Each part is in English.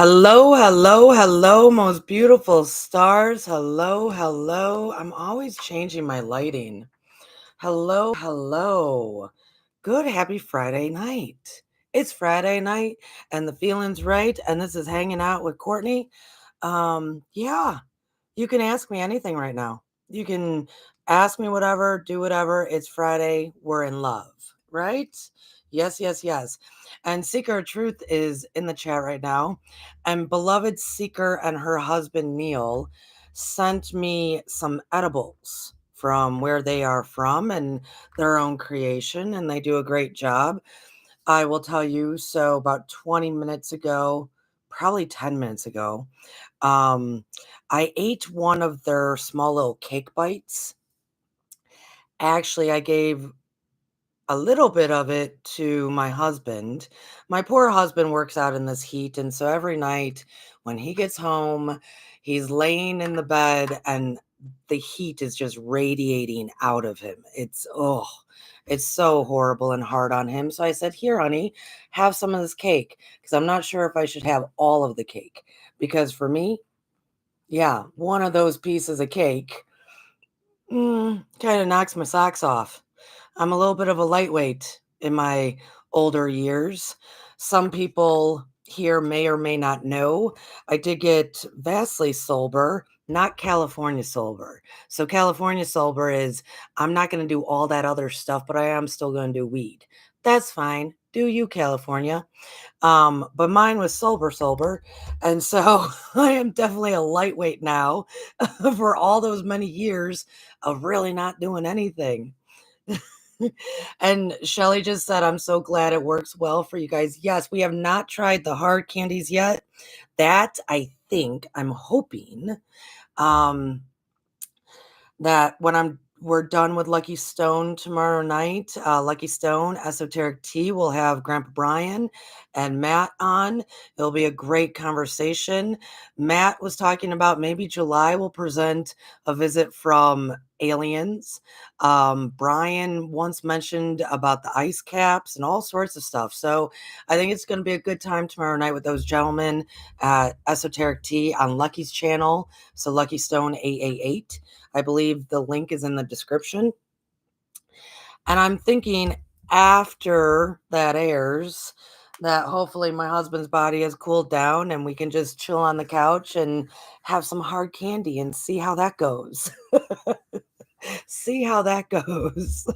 Hello, hello, hello, most beautiful stars. Hello, hello. I'm always changing my lighting. Hello, hello. Good, happy Friday night. It's Friday night and the feeling's right. And this is hanging out with Courtney. Yeah, you can ask me anything right now. You can ask me whatever, do whatever. It's Friday. We're in love, right? Yes, yes, yes. And Seeker of Truth is in the chat right now. And beloved Seeker and her husband Neil sent me some edibles from where they are from and their own creation, and they do a great job. I will tell you. So, about 20 minutes ago, probably 10 minutes ago, um, I ate one of their small little cake bites. Actually, I gave a little bit of it to my husband. My poor husband works out in this heat, and so every night when he gets home, he's laying in the bed and the heat is just radiating out of him. It's so horrible and hard on him. So I said, "Here, honey, have some of this cake because I'm not sure if I should have all of the cake because for me, yeah, one of those pieces of cake kind of knocks my socks off. I'm a little bit of a lightweight in my older years. Some people here may or may not know I did get vastly sober, not California sober. So, California sober is I'm not going to do all that other stuff, but I am still going to do weed. That's fine. Do you, California? But mine was sober, sober. And so I am definitely a lightweight now for all those many years of really not doing anything. And Shelly just said, I'm so glad it works well for you guys. Yes, we have not tried the hard candies yet. That I think I'm hoping um, that when we're done with Lucky Stone tomorrow night, Lucky Stone, Esoteric Tea, will have Grandpa Brian and Matt on. It'll be a great conversation. Matt was talking about maybe July will present a visit from aliens. Brian once mentioned about the ice caps and all sorts of stuff. So I think it's going to be a good time tomorrow night with those gentlemen at Esoteric Tea on Lucky's channel. So Lucky Stone 888. I believe the link is in the description. And I'm thinking after that airs, that hopefully my husband's body has cooled down and we can just chill on the couch and have some hard candy and see how that goes. See how that goes.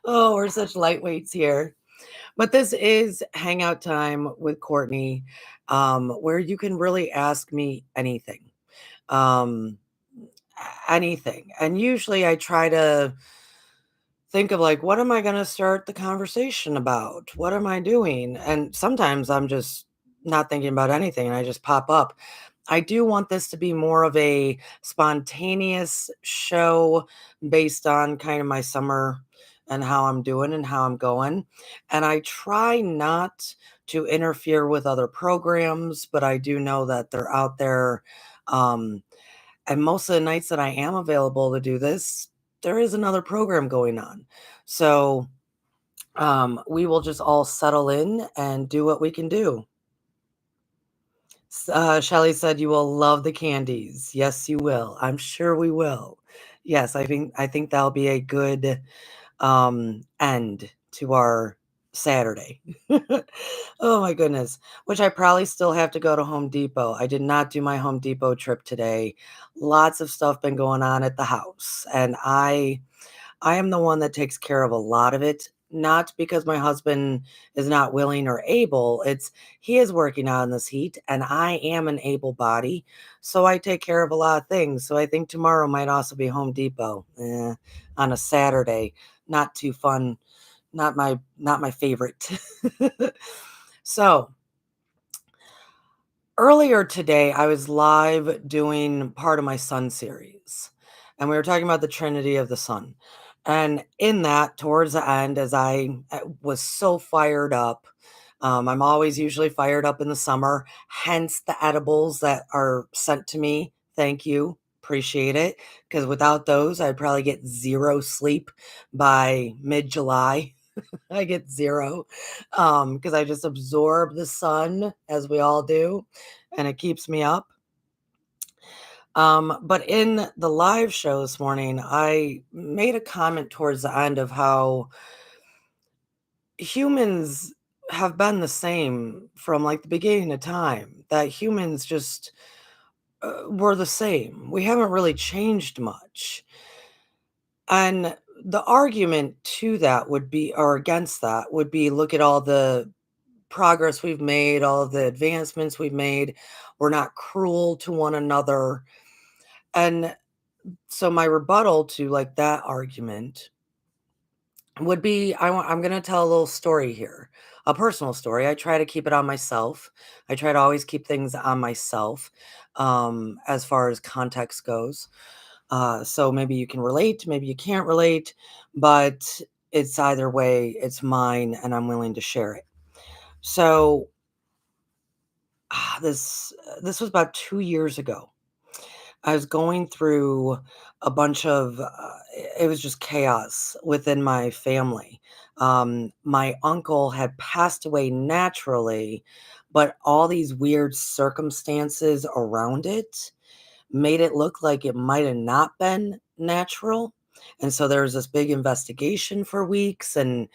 Oh, we're such lightweights here. But this is hangout time with Courtney, where you can really ask me anything. Um, Anything. And usually I try to think of like, what am I going to start the conversation about? What am I doing? And sometimes I'm just not thinking about anything and I just pop up. I do want this to be more of a spontaneous show based on kind of my summer and how I'm doing and how I'm going. And I try not to interfere with other programs, but I do know that they're out there. Um, and most of the nights that I am available to do this, there is another program going on. So we will just all settle in and do what we can do. Shelly said, "You will love the candies." Yes, you will. I'm sure we will. Yes, I think that'll be a good end to our Saturday. Oh my goodness. Which I probably still have to go to Home Depot. I did not do my Home Depot trip today. Lots of stuff been going on at the house, and I am the one that takes care of a lot of it, not because my husband is not willing or able. It's he is working out in this heat and I am an able body, so I take care of a lot of things. So I think tomorrow might also be Home Depot on a Saturday. Not too fun. Not my favorite. So earlier today, I was live doing part of my Sun series, and we were talking about the Trinity of the Sun. And in that, towards the end, as I was so fired up, I'm always usually fired up in the summer, hence the edibles that are sent to me. Thank you. Appreciate it. Because without those, I'd probably get zero sleep by mid July. I get 0, because I just absorb the sun as we all do, and it keeps me up. But in the live show this morning, I made a comment towards the end of how humans have been the same from like the beginning of time, that humans just were the same. We haven't really changed much. And the argument to that would be, or against that would be, look at all the progress we've made, all of the advancements we've made. We're not cruel to one another. And so my rebuttal to like that argument would be, I'm going to tell a little story here, a personal story. I try to keep it on myself. I try to always keep things on myself, as far as context goes. So maybe you can relate, maybe you can't relate, but it's either way, it's mine and I'm willing to share it. So this was about 2 years ago. I was going through a bunch of, it was just chaos within my family. My uncle had passed away naturally, but all these weird circumstances around it made it look like it might have not been natural. And so there was this big investigation for weeks, and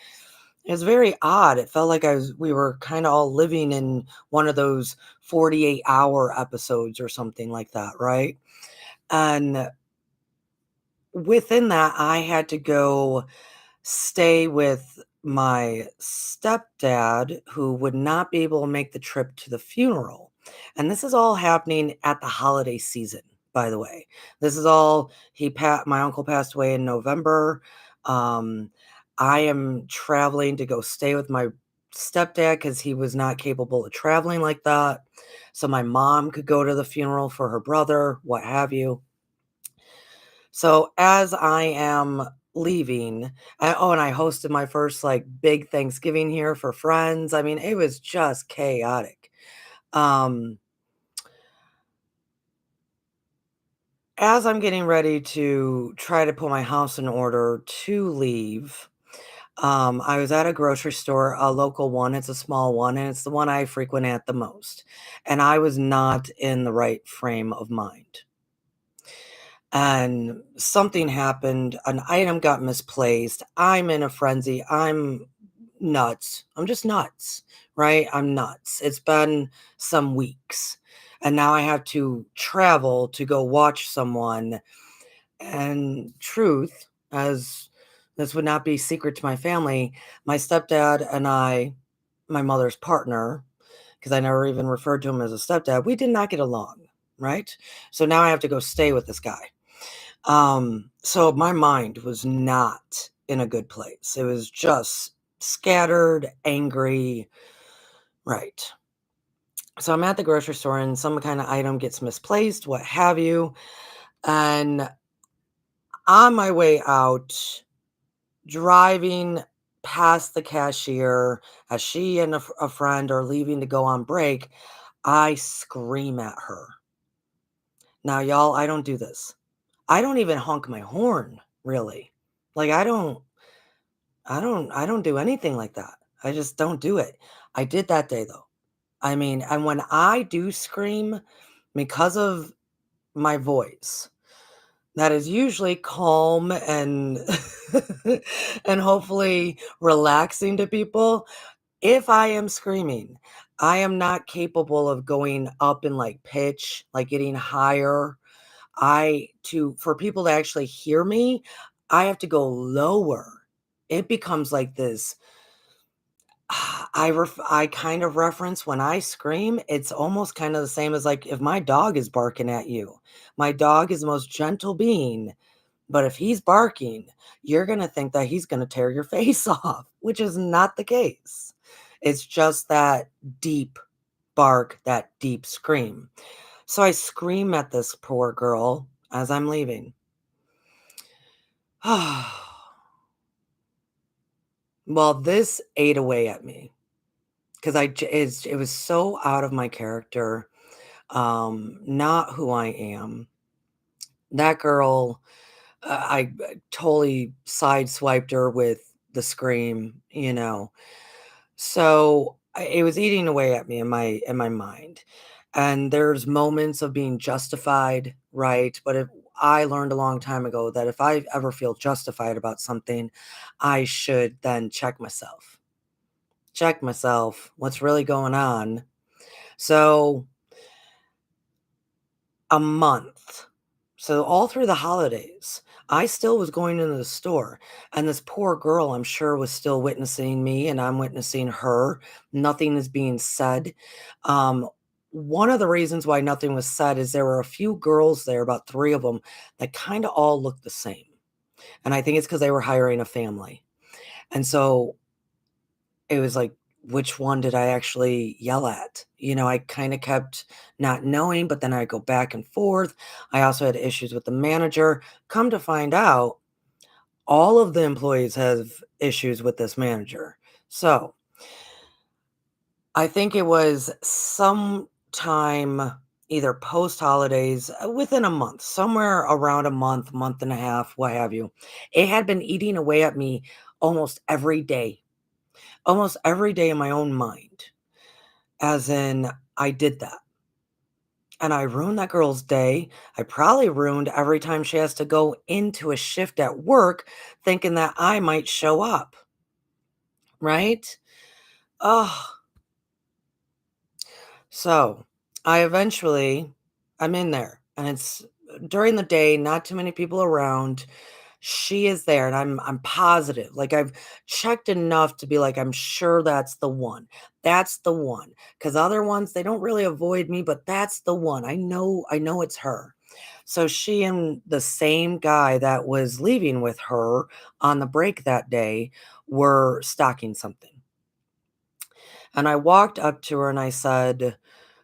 it was very odd. It felt like we were kind of all living in one of those 48-hour episodes or something like that, right? And within that, I had to go stay with my stepdad, who would not be able to make the trip to the funeral. And this is all happening at the holiday season, by the way. This is all my uncle passed away in November. Um, I am traveling to go stay with my stepdad because he was not capable of traveling like that. So my mom could go to the funeral for her brother, what have you. So as I am leaving, and I hosted my first like big Thanksgiving here for friends. I mean, it was just chaotic. Um, as I'm getting ready to try to put my house in order to leave, I was at a grocery store, a local one. It's a small one, and it's the one I frequent at the most. And I was not in the right frame of mind. And something happened, an item got misplaced. I'm in a frenzy. I'm nuts. I'm just nuts, right? I'm nuts. It's been some weeks. And now I have to travel to go watch someone. And truth, as this would not be secret to my family, my stepdad and I, my mother's partner, because I never even referred to him as a stepdad, we did not get along, right? So now I have to go stay with this guy. So my mind was not in a good place. It was just scattered, angry, right. So I'm at the grocery store and some kind of item gets misplaced, what have you. And on my way out, driving past the cashier as she and a friend are leaving to go on break, I scream at her. Now, y'all, I don't do this. I don't even honk my horn, really. Like I don't do anything like that. I just don't do it. I did that day though. I mean, and when I do scream, because of my voice, that is usually calm and and hopefully relaxing to people. If I am screaming, I am not capable of going up in like pitch, like getting higher. I to For people to actually hear me, I have to go lower. It becomes like this. I kind of reference when I scream, it's almost kind of the same as like if my dog is barking at you. My dog is the most gentle being, but if he's barking, you're gonna think that he's gonna tear your face off, which is not the case. It's just that deep bark, that deep scream. So I scream at this poor girl as I'm leaving. Well, this ate away at me because it was so out of my character, not who I am. That girl, I totally sideswiped her with the scream, So it was eating away at me in my mind. And there's moments of being justified, right? But if I learned a long time ago that if I ever feel justified about something, I should then check myself. Check myself, what's really going on. So a month. So all through the holidays, I still was going into the store, and this poor girl, I'm sure, was still witnessing me, and I'm witnessing her. Nothing is being said. Um, one of the reasons why nothing was said is there were a few girls there, about 3 of them, that kinda all looked the same, and I think it's because they were hiring a family, and so it was like, which one did I actually yell at? I kinda kept not knowing, but then I go back and forth. I also had issues with the manager. Come to find out, all of the employees have issues with this manager. So, I think it was sometime either post holidays, within a month, somewhere around a month, month and a half, what have you. It had been eating away at me almost every day in my own mind. As in, I did that, and I ruined that girl's day. I probably ruined every time she has to go into a shift at work thinking that I might show up, right? Oh, so I'm in there, and it's during the day, not too many people around. She is there, and I'm positive. Like, I've checked enough to be like, I'm sure that's the one. That's the one. Because other ones, they don't really avoid me, but that's the one. I know it's her. So she and the same guy that was leaving with her on the break that day were stocking something. And I walked up to her and I said,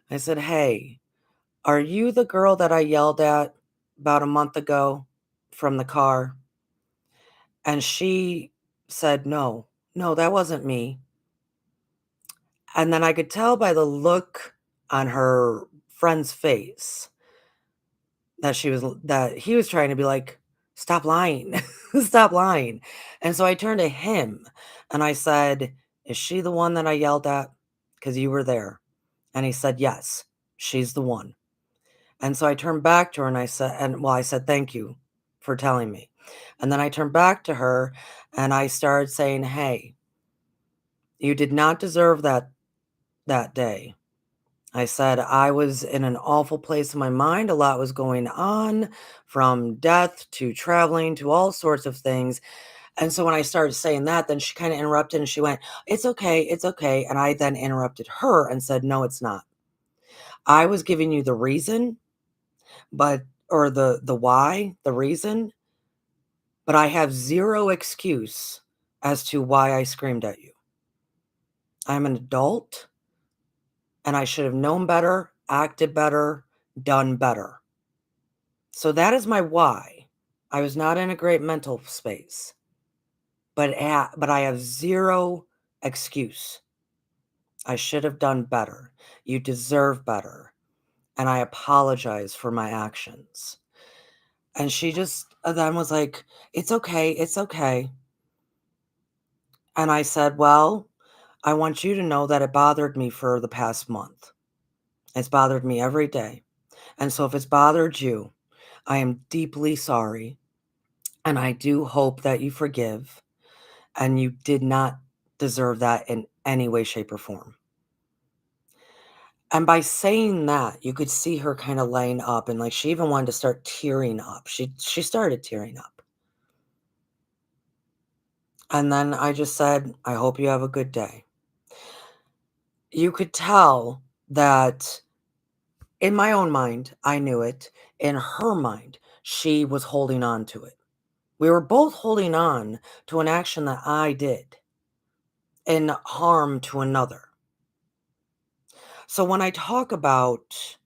"Hey, are you the girl that I yelled at about a month ago from the car?" And she said, "No, no, that wasn't me." And then I could tell by the look on her friend's face that he was trying to be like, "Stop lying. Stop lying." And so I turned to him and I said, "Is she the one that I yelled at? Because you were there." And he said, "Yes, she's the one." And so I turned back to her and I said, "Thank you for telling me." And then I turned back to her and I started saying, "Hey, you did not deserve that day." I said, "I was in an awful place in my mind. A lot was going on, from death to traveling to all sorts of things." And so when I started saying that, then she kind of interrupted and she went, "It's okay. It's okay." And I then interrupted her and said, "No, it's not. I was giving you the reason, but or the why, the reason, but I have zero excuse as to why I screamed at you. I'm an adult and I should have known better, acted better, done better. So that is my why. I was not in a great mental space, but I have zero excuse. I should have done better. You deserve better, and I apologize for my actions." And she just then was like, "It's okay. It's okay." And I said, "Well, I want you to know that it bothered me for the past month. It's bothered me every day. And so if it's bothered you, I am deeply sorry. And I do hope that you forgive. And you did not deserve that in any way, shape, or form." And by saying that, you could see her kind of laying up and like she even wanted to start tearing up. She started tearing up. And then I just said, "I hope you have a good day." You could tell that in my own mind, I knew it. In her mind, she was holding on to it. We were both holding on to an action that I did in harm to another. So when I talk about,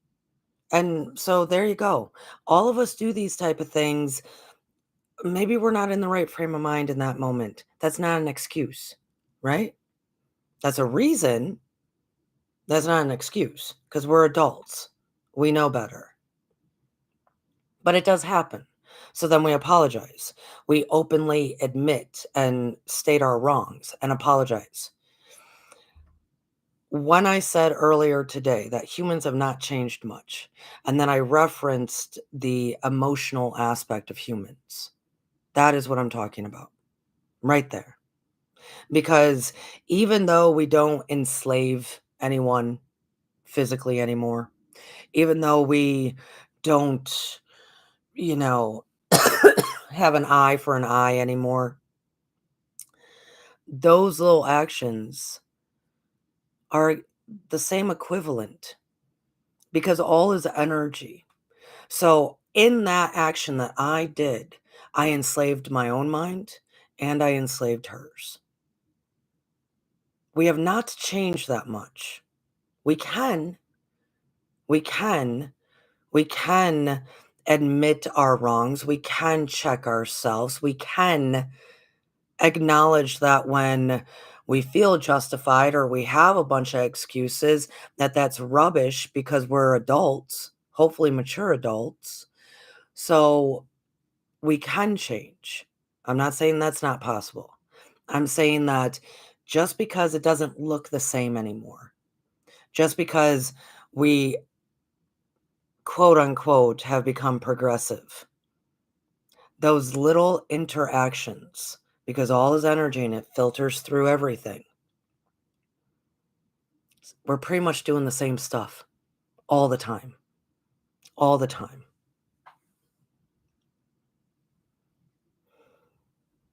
and so there you go. All of us do these type of things. Maybe we're not in the right frame of mind in that moment. That's not an excuse, right? That's a reason. That's not an excuse because we're adults. We know better. But it does happen. So then we apologize. We openly admit and state our wrongs and apologize. When I said earlier today that humans have not changed much, and then I referenced the emotional aspect of humans, that is what I'm talking about right there. Because even though we don't enslave anyone physically anymore, even though we don't, you know, have an eye for an eye anymore, those little actions are the same equivalent because all is energy. So, in that action that I did, I enslaved my own mind and I enslaved hers. We have not changed that much. We can, we can, we can admit our wrongs. We can check ourselves. We can acknowledge that when we feel justified or we have a bunch of excuses, that that's rubbish because we're adults, hopefully mature adults. So we can change. I'm not saying that's not possible. I'm saying that just because it doesn't look the same anymore, just because we quote unquote have become progressive, those little interactions, because all is energy and it filters through everything, we're pretty much doing the same stuff all the time, all the time.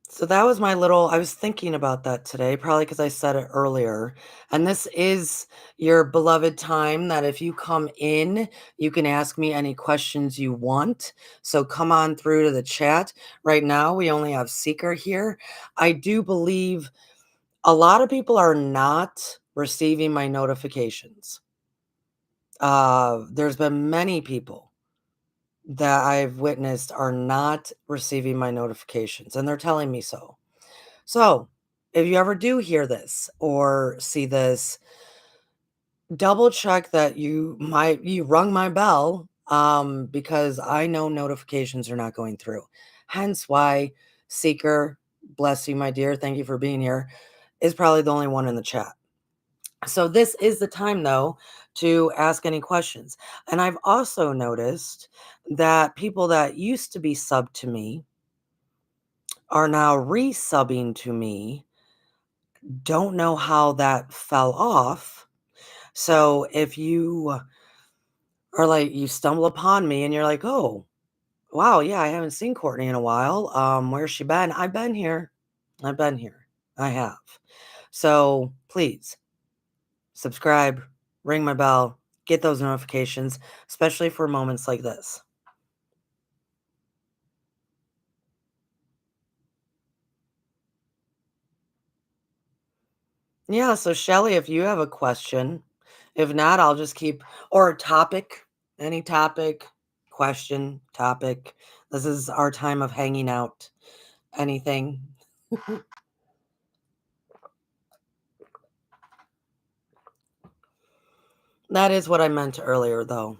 So that was my little I was thinking about that today, probably because I said it earlier. And this is your beloved time that if you come in, you can ask me any questions you want. So come on through to the chat. Right now, we only have Seeker here. I do believe a lot of people are not receiving my notifications. There's been many people that I've witnessed are not receiving my notifications, and they're telling me so. So, if you ever do hear this or see this, double check that you rung my bell because I know notifications are not going through. Hence why Seeker, bless you my dear, thank you for being here, is probably the only one in the chat. So this is the time though to ask any questions. And I've also noticed that people that used to be subbed to me are now resubbing to me. Don't know how that fell off. So if you are like you stumble upon me and you're like, "Oh, wow, yeah, I haven't seen Courtney in a while. Where's she been?" I've been here. I've been here. I have. So please subscribe, ring my bell, get those notifications, especially for moments like this. Yeah, so Shelly, if you have a question, if not, I'll just keep or a topic, any topic, question, topic. This is our time of hanging out. Anything. That is what I meant earlier, though.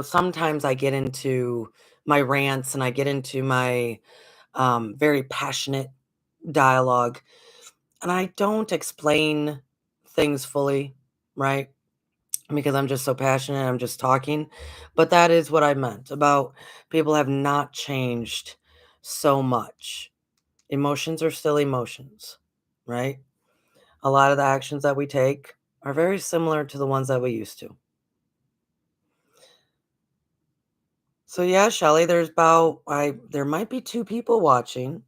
Sometimes I get into my rants and I get into my very passionate dialogue, and I don't explain things fully, right? Because I'm just so passionate, I'm just talking. But that is what I meant about people have not changed so much. Emotions are still emotions, right? A lot of the actions that we take are very similar to the ones that we used to. So yeah, Shelly, there might be two people watching.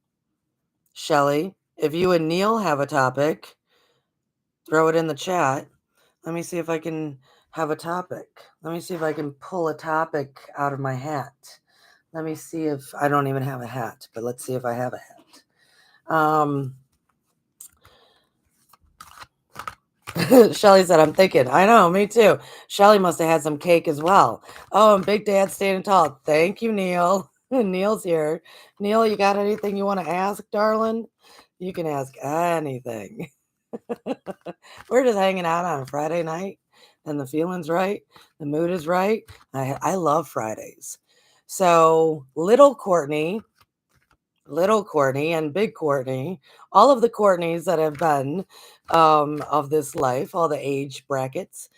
Shelly, if you and Neil have a topic, throw it in the chat. Let me see if I can have a topic. Let me see if I can pull a topic out of my hat. Let me see if I don't even have a hat, but let's see if I have a hat. Shelly said, I'm thinking. I know, me too. Shelly must have had some cake as well. Oh, and Big Dad standing tall. Thank you, Neil. Neil's here. Neil, you got anything you want to ask, darling? You can ask anything. We're just hanging out on a Friday night, and the feeling's right. The mood is right. I love Fridays. So little Courtney and big Courtney, all of the Courtneys that have been of this life, all the age brackets.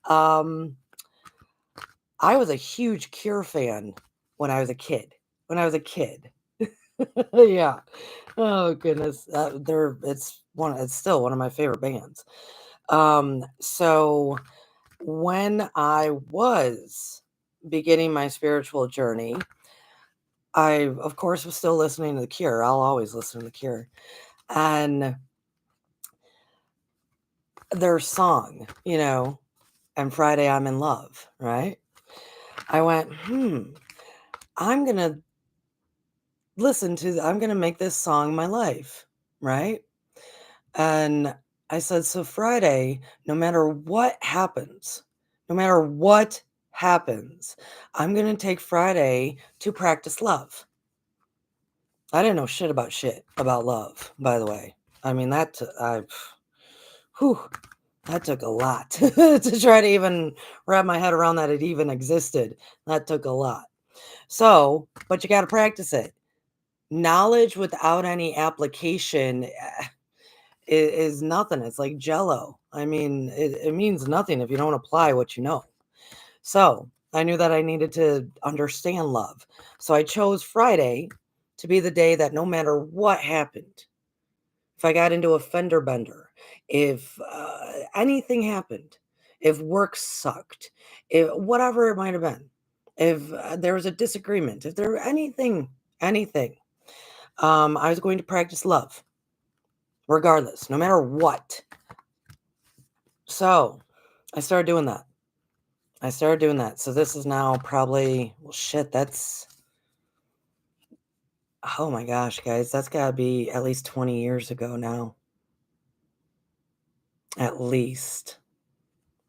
Um, I was a huge Cure fan when I was a kid. When I was a kid. Yeah. Oh goodness. It's still one of my favorite bands. So when I was beginning my spiritual journey, I of course was still listening to The Cure. I'll always listen to The Cure. And their song, and Friday I'm in Love, right? I went, I'm gonna I'm gonna make this song my life, right? And I said, so Friday, no matter what happens, I'm gonna take Friday to practice love. I didn't know shit about love, by the way. I mean whew, that took a lot to try to even wrap my head around that it even existed. That took a lot. So, but you got to practice it. Knowledge without any application is nothing. It's like jello. I mean, it means nothing if you don't apply what you know. So I knew that I needed to understand love. So I chose Friday to be the day that no matter what happened, if I got into a fender bender, if anything happened, if work sucked, if whatever it might have been, if there was a disagreement, if there were anything, I was going to practice love, regardless, no matter what. So I started doing that. So this is now probably, well, shit, oh my gosh, guys, that's got to be at least 20 years ago now. At least.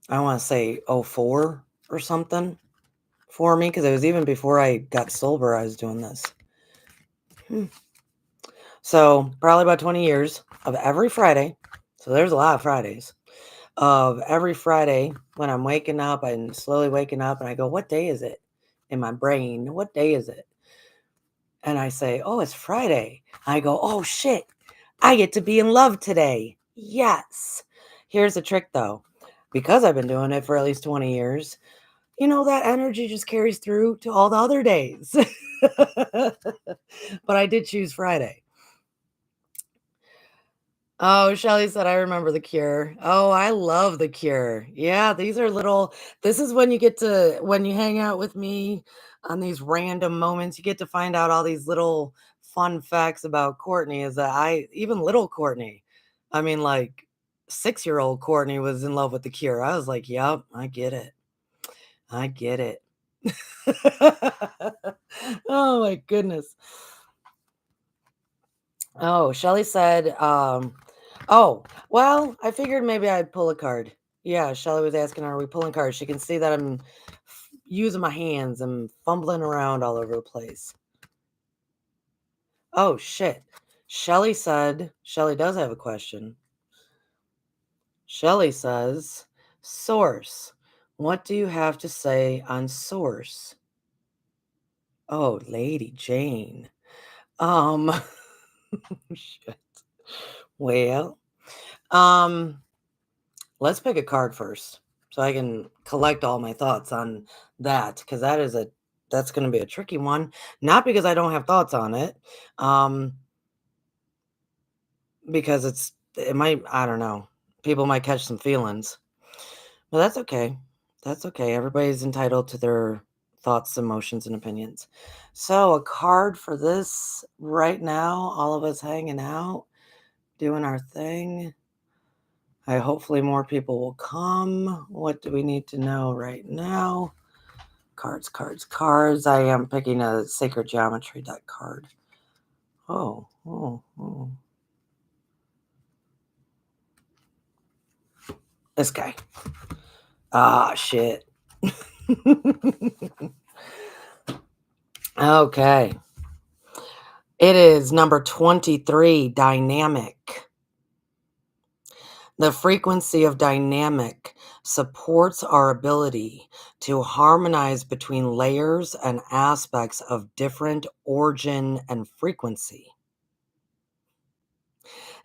I want to say '04 or something for me, because it was even before I got sober, I was doing this. So probably about 20 years of every Friday. So there's a lot of Fridays. Of every Friday when I'm waking up and slowly waking up and I go, what day is it? In my brain, what day is it? And I say, oh, it's Friday. I go, oh shit, I get to be in love today. Yes. Here's the trick though. Because I've been doing it for at least 20 years, that energy just carries through to all the other days. But I did choose Friday. Oh, Shelly said, I remember The Cure. Oh, I love The Cure. Yeah, this is when you hang out with me on these random moments, you get to find out all these little fun facts about Courtney. Is that even little Courtney, I mean, like 6-year-old Courtney was in love with The Cure. I was like, yep, I get it. I get it. Oh my goodness. Oh, Shelly said, oh, well, I figured maybe I'd pull a card. Yeah, Shelly was asking, are we pulling cards? She can see that I'm using my hands and fumbling around all over the place. Oh, shit. Shelly does have a question. Shelly says, source. What do you have to say on source? Oh, Lady Jane. Shit. Well, um, let's pick a card first so I can collect all my thoughts on that, because that's going to be a tricky one. Not because I don't have thoughts on it, um, because it might, I don't know, people might catch some feelings, but that's okay. That's okay. Everybody's entitled to their thoughts, emotions, and opinions. So a card for this right now, all of us hanging out, doing our thing. Hopefully more people will come. What do we need to know right now? Cards, cards, cards. I am picking a Sacred Geometry deck card. Oh. This guy. Ah, shit. Okay. It is number 23, dynamic. The frequency of dynamic supports our ability to harmonize between layers and aspects of different origin and frequency.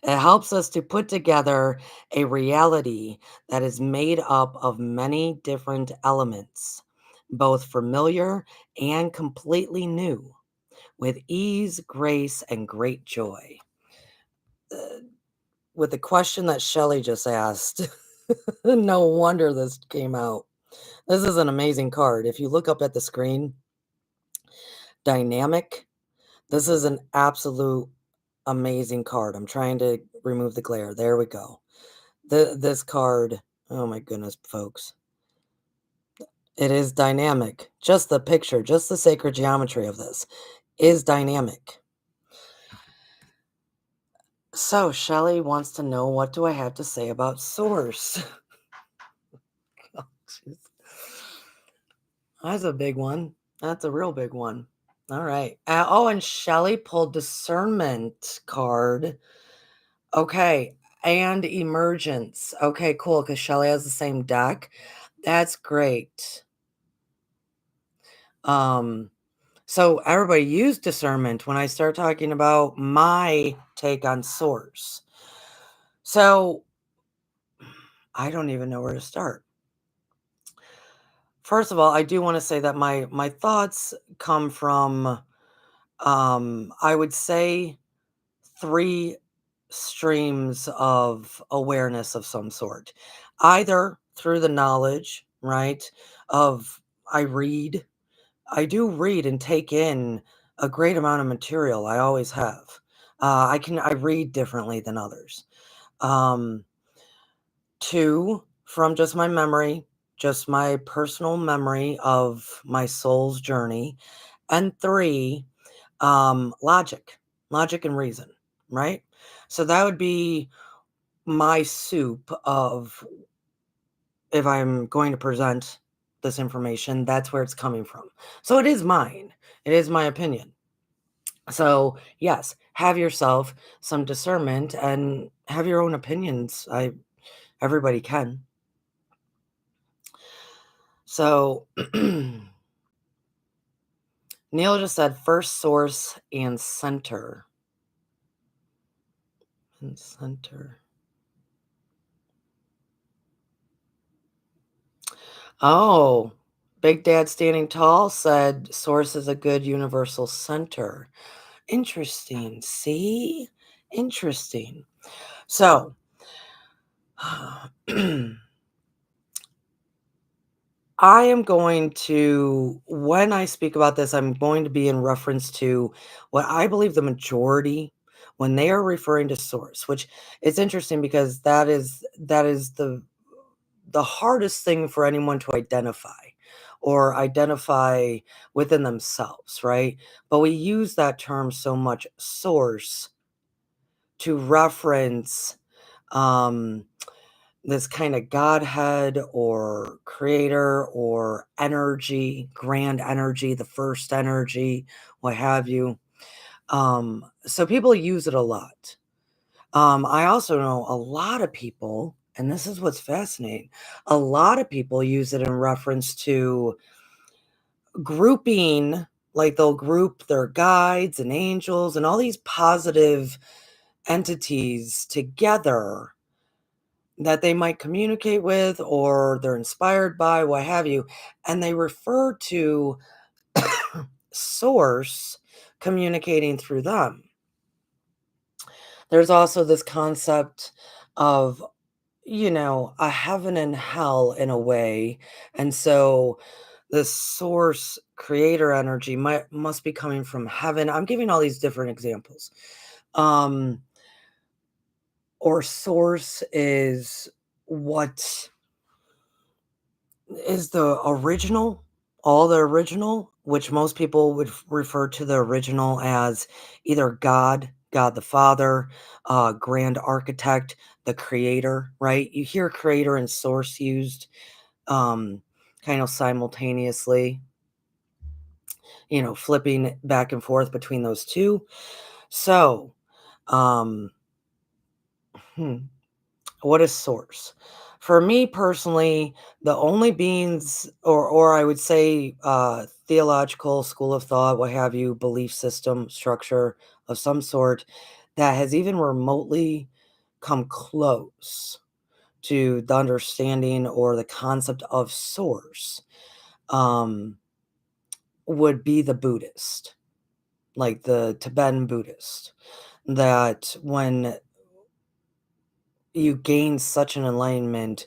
It helps us to put together a reality that is made up of many different elements, both familiar and completely new, with ease, grace, and great joy. Uh, with the question that Shelley just asked, no wonder this came out. This is an amazing card. If you look up at the screen, dynamic, this is an absolute amazing card. I'm trying to remove the glare. There we go. This card, oh my goodness, folks. It is dynamic. Just the picture, just the sacred geometry of this is dynamic. So Shelley wants to know, what do I have to say about source? Oh, jeez. That's a big one. That's a real big one. All right. Oh, and Shelley pulled discernment card. Okay. And emergence. Okay, cool. Because Shelley has the same deck. That's great. So everybody use discernment when I start talking about my take on source. So I don't even know where to start. First of all, I do want to say that my thoughts come from I would say three streams of awareness of some sort. Either through the knowledge, right? Of I do read and take in a great amount of material. I always have. I read differently than others. Um, Two, from just my memory, just my personal memory of my soul's journey. And three, logic and reason, right? So that would be my soup of, if I'm going to present this information, that's where it's coming from. So it is mine. It is my opinion. So, yes, have yourself some discernment and have your own opinions. Everybody can. So, Neil just said first source and center. And center. Oh, Big Dad Standing Tall said source is a good universal center. Interesting. See? Interesting. So, I am going to, when I speak about this, I'm going to be in reference to what I believe the majority, when they are referring to source, which is interesting because that is the hardest thing for anyone to identify within themselves, right? But we use that term so much, source, to reference um this kind of godhead or creator or energy, grand energy, the first energy, what have you. So people use it a lot. I also know a lot of people, and this is what's fascinating, a lot of people use it in reference to grouping, like they'll group their guides and angels and all these positive entities together that they might communicate with or they're inspired by, what have you, and they refer to source communicating through them. There's also this concept of, a heaven and hell in a way. And so the source creator energy must be coming from heaven. I'm giving all these different examples. Um, or source is what is the original, all the original, which most people would refer to the original as either God the Father, Grand Architect, the Creator, right? You hear Creator and Source used um, kind of simultaneously, flipping back and forth between those two. So, um, hmm, What is source? For me personally, the only beings, or I would say, theological school of thought, what have you, belief system, structure of some sort that has even remotely come close to the understanding or the concept of source, um, would be the Buddhist, like the Tibetan Buddhist. That when you gain such an enlightenment,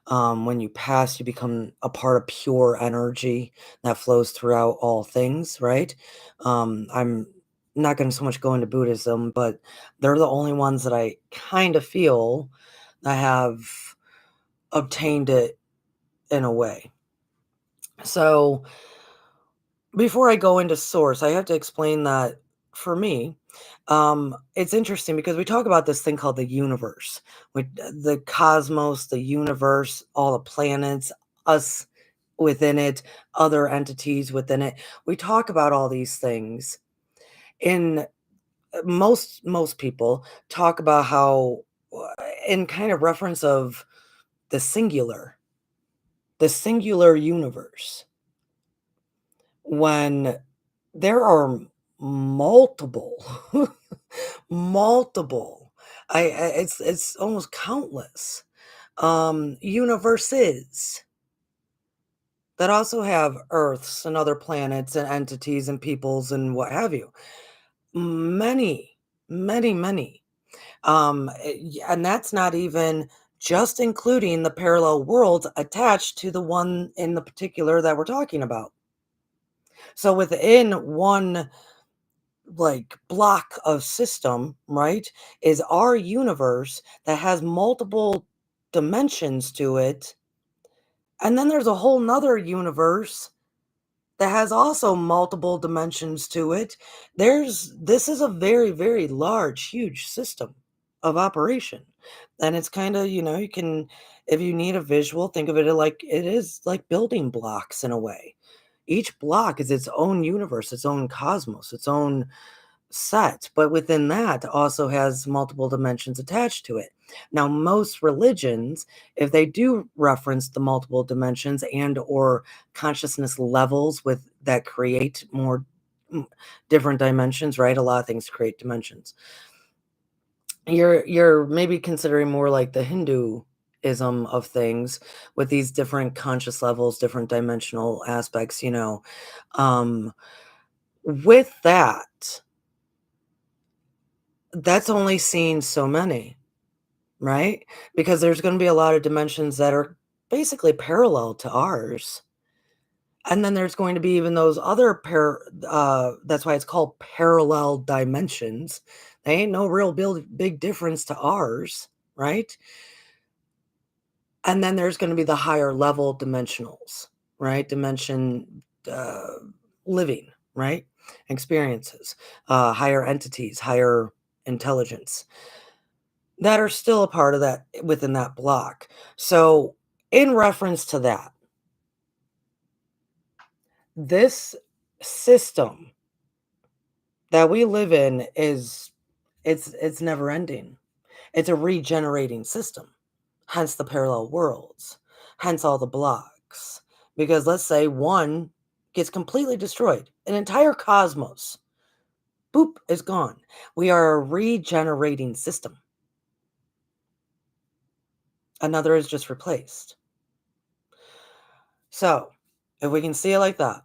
when you pass, you become a part of pure energy that flows throughout all things, right? I'm not going to so much go into Buddhism, but they're the only ones that I kind of feel that have obtained it in a way. So before I go into source, I have to explain that for me, it's interesting because we talk about this thing called the universe, with the cosmos, the universe, all the planets, us within it, other entities within it. We talk about all these things. In most people talk about how, in kind of reference of the the singular universe, when there are multiple, multiple, it's almost countless, universes that also have Earths and other planets and entities and peoples and what have you. Many, many, many. And that's not even just including the parallel worlds attached to the one in the particular that we're talking about. So within one like block of system, right, is our universe that has multiple dimensions to it. And then there's a whole nother universe that has also multiple dimensions to it. This is a very, very large, huge system of operation. And it's kind of, you can, if you need a visual, think of it like it is like building blocks in a way. Each block is its own universe, its own cosmos, its own set, but within that also has multiple dimensions attached to it. Now, most religions, if they do reference the multiple dimensions and or consciousness levels with that create more mm, different dimensions, right? A lot of things create dimensions. You're maybe considering more like the Hinduism of things with these different conscious levels, different dimensional aspects. Um, with that, that's only seen so many, right? Because there's gonna be a lot of dimensions that are basically parallel to ours. And then there's going to be even those other that's why it's called parallel dimensions. They ain't no real big difference to ours, right? And then there's gonna be the higher level dimensionals, right? Dimension, living, right? Experiences, higher entities, higher intelligence that are still a part of that within that block. So, in reference to that, this system that we live in is it's never ending. It's a regenerating system. Hence the parallel worlds. Hence all the blocks. Because let's say one gets completely destroyed, an entire cosmos, boop, is gone. We are a regenerating system. Another is just replaced. So, if we can see it like that,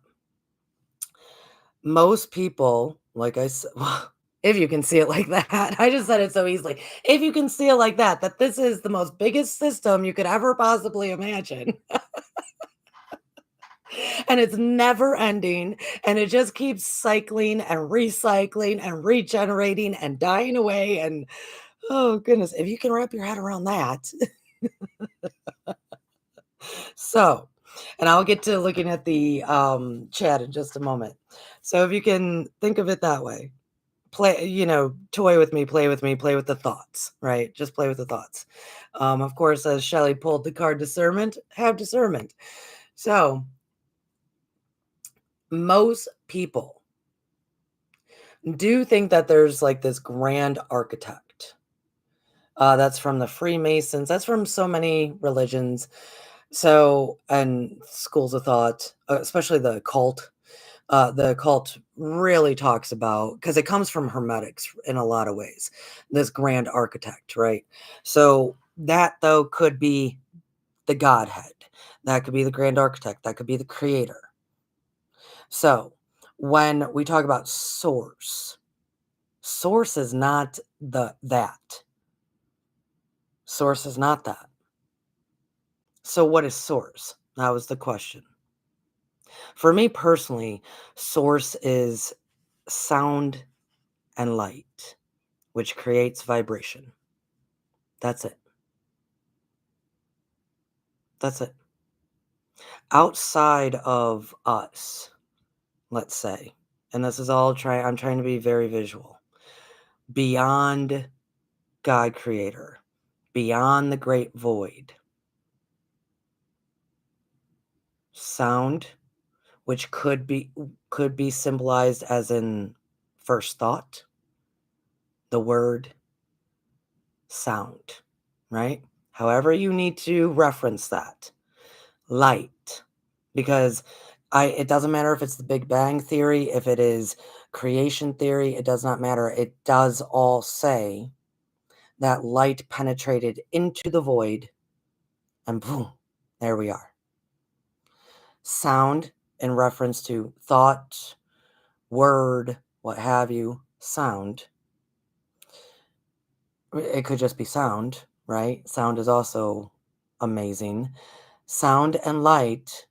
most people, like I said, well, if you can see it like that, I just said it so easily. If you can see it like that this is the most biggest system you could ever possibly imagine. And it's never ending. And it just keeps cycling and recycling and regenerating and dying away. And oh, goodness, if you can wrap your head around that. So, and I'll get to looking at the chat in just a moment. So, if you can think of it that way, toy with me, play with me, play with the thoughts, right? Just play with the thoughts. Of course, as Shelley pulled the card discernment, have discernment. So, most people do think that there's like this grand architect That's from the Freemasons. That's from so many religions. So, and schools of thought, especially the cult. The cult really talks about, because it comes from Hermetics in a lot of ways, this grand architect, right? So that though could be the Godhead. That could be the grand architect. That could be the creator. So when we talk about source, source is not that. Source is not that. So what is source? That was the question. For me personally, source is sound and light, which creates vibration. That's it. That's it. Outside of us, let's say, and this is all I'm trying to be very visual. Beyond God creator, beyond the great void, sound, which could be symbolized as in first thought, the word sound, right? However you need to reference that. Light, because it doesn't matter if it's the Big Bang theory, if it is creation theory, it does not matter. It does all say that light penetrated into the void and boom, there we are. Sound in reference to thought, word, what have you, sound. It could just be sound, right? Sound is also amazing. Sound and light,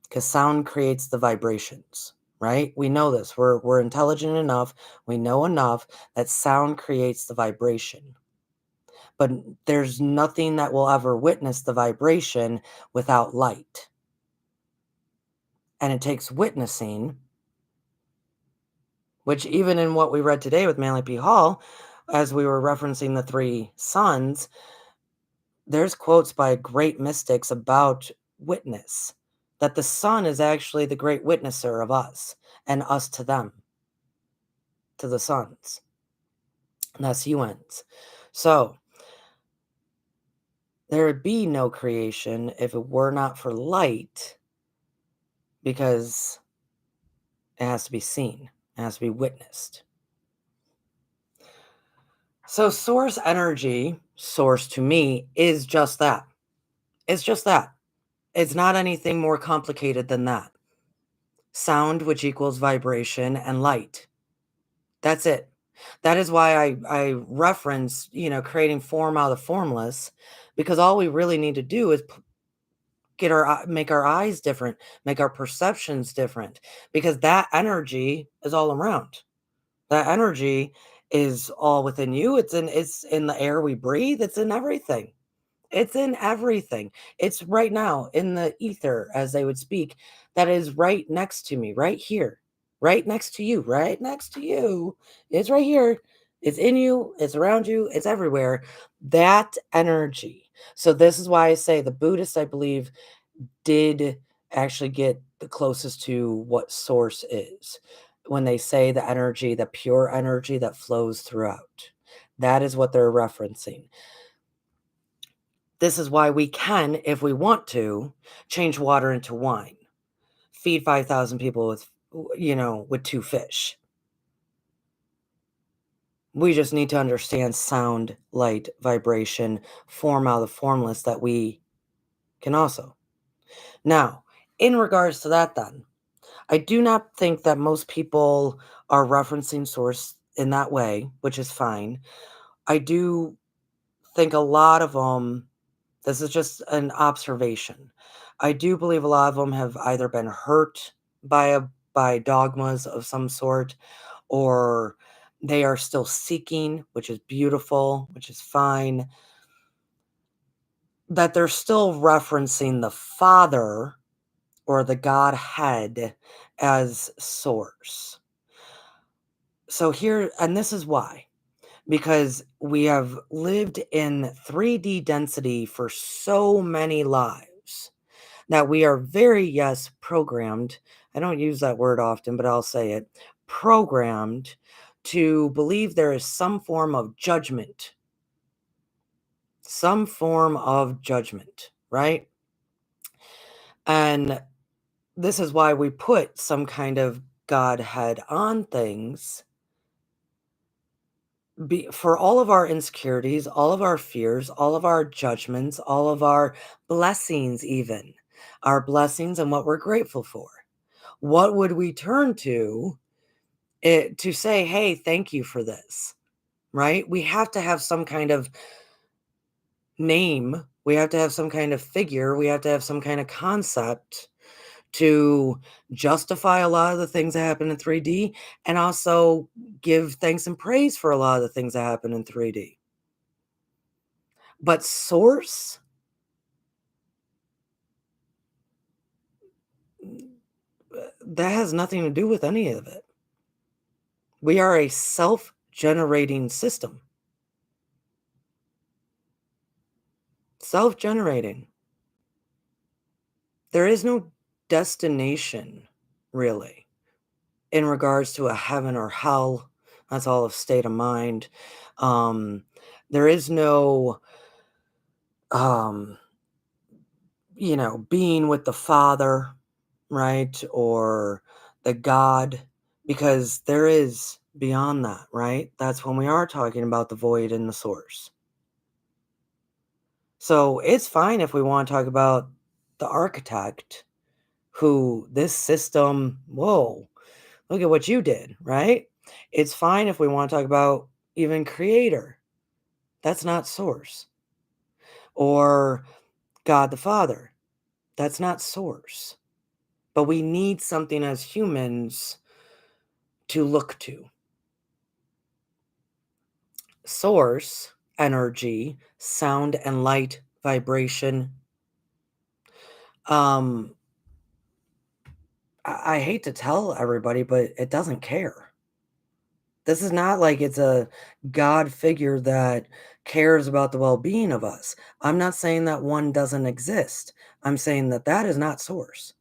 because sound creates the vibrations, right? We know this. We're intelligent enough. We know enough that sound creates the vibration. But there's nothing that will ever witness the vibration without light. And it takes witnessing, which even in what we read today with Manly P. Hall, as we were referencing the three sons, there's quotes by great mystics about witness, that the sun is actually the great witnesser of us and us to them, to the sons. And that's humans. So there would be no creation if it were not for light, because it has to be seen, it has to be witnessed. So source energy, source to me, is just that. It's just that. It's not anything more complicated than that. Sound, which equals vibration, and light. That's it. That is why I reference, creating form out of the formless, because all we really need to do is make our eyes different, make our perceptions different, because that energy is all around. That energy is all within you. It's in the air we breathe. It's in everything. It's in everything. It's right now in the ether, as they would speak, that is right next to me, right here, right next to you, right next to you. It's right here. It's in you, it's around you, it's everywhere. That energy. So, this is why I say the Buddhists, I believe, did actually get the closest to what source is when they say the energy, the pure energy that flows throughout. That is what they're referencing. This is why we can, if we want to, change water into wine, feed 5,000 people with two fish. We just need to understand sound, light, vibration, form out of the formless that we can also. Now, in regards to that, then, I do not think that most people are referencing source in that way, which is fine. I do think a lot of them, this is just an observation. I do believe a lot of them have either been hurt by dogmas of some sort, or they are still seeking, which is beautiful, which is fine. That they're still referencing the Father or the Godhead as source. So here, and this is why, because we have lived in 3D density for so many lives that we are very, yes, programmed. I don't use that word often, but I'll say it, programmed to believe there is some form of judgment some form of judgment, right? And this is why we put some kind of Godhead on things for all of our insecurities, all of our fears, all of our judgments, all of our blessings, even our blessings and what we're grateful for. What would we turn to to say, hey, thank you for this, right? We have to have some kind of name. We have to have some kind of figure. We have to have some kind of concept to justify a lot of the things that happen in 3D and also give thanks and praise for a lot of the things that happen in 3D. But source, that has nothing to do with any of it. We are a self-generating system. Self-generating. There is no destination, really, in regards to a heaven or hell. That's all a state of mind. Um, there is no, um, being with the Father, right? Or the God, because there is beyond that, right? That's when we are talking about the void and the source. So it's fine if we want to talk about the architect who this system, whoa, look at what you did, right? It's fine if we want to talk about even creator. That's not source. Or God the Father. That's not source. But we need something as humans to look to. Source, energy, sound and light, vibration. Um, I hate to tell everybody, but it doesn't care. This is not like it's a God figure that cares about the well-being of us. I'm not saying that one doesn't exist. I'm saying that that is not source.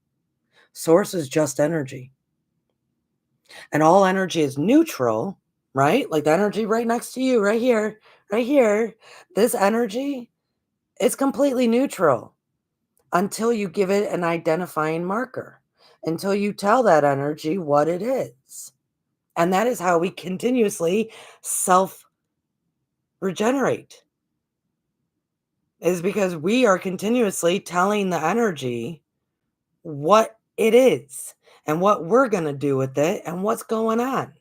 Source is just energy. And all energy is neutral, right? Like the energy right next to you, right here, right here. This energy, it's completely neutral until you give it an identifying marker, until you tell that energy what it is. And that is how we continuously self regenerate, is because we are continuously telling the energy what it is and what we're going to do with it and what's going on.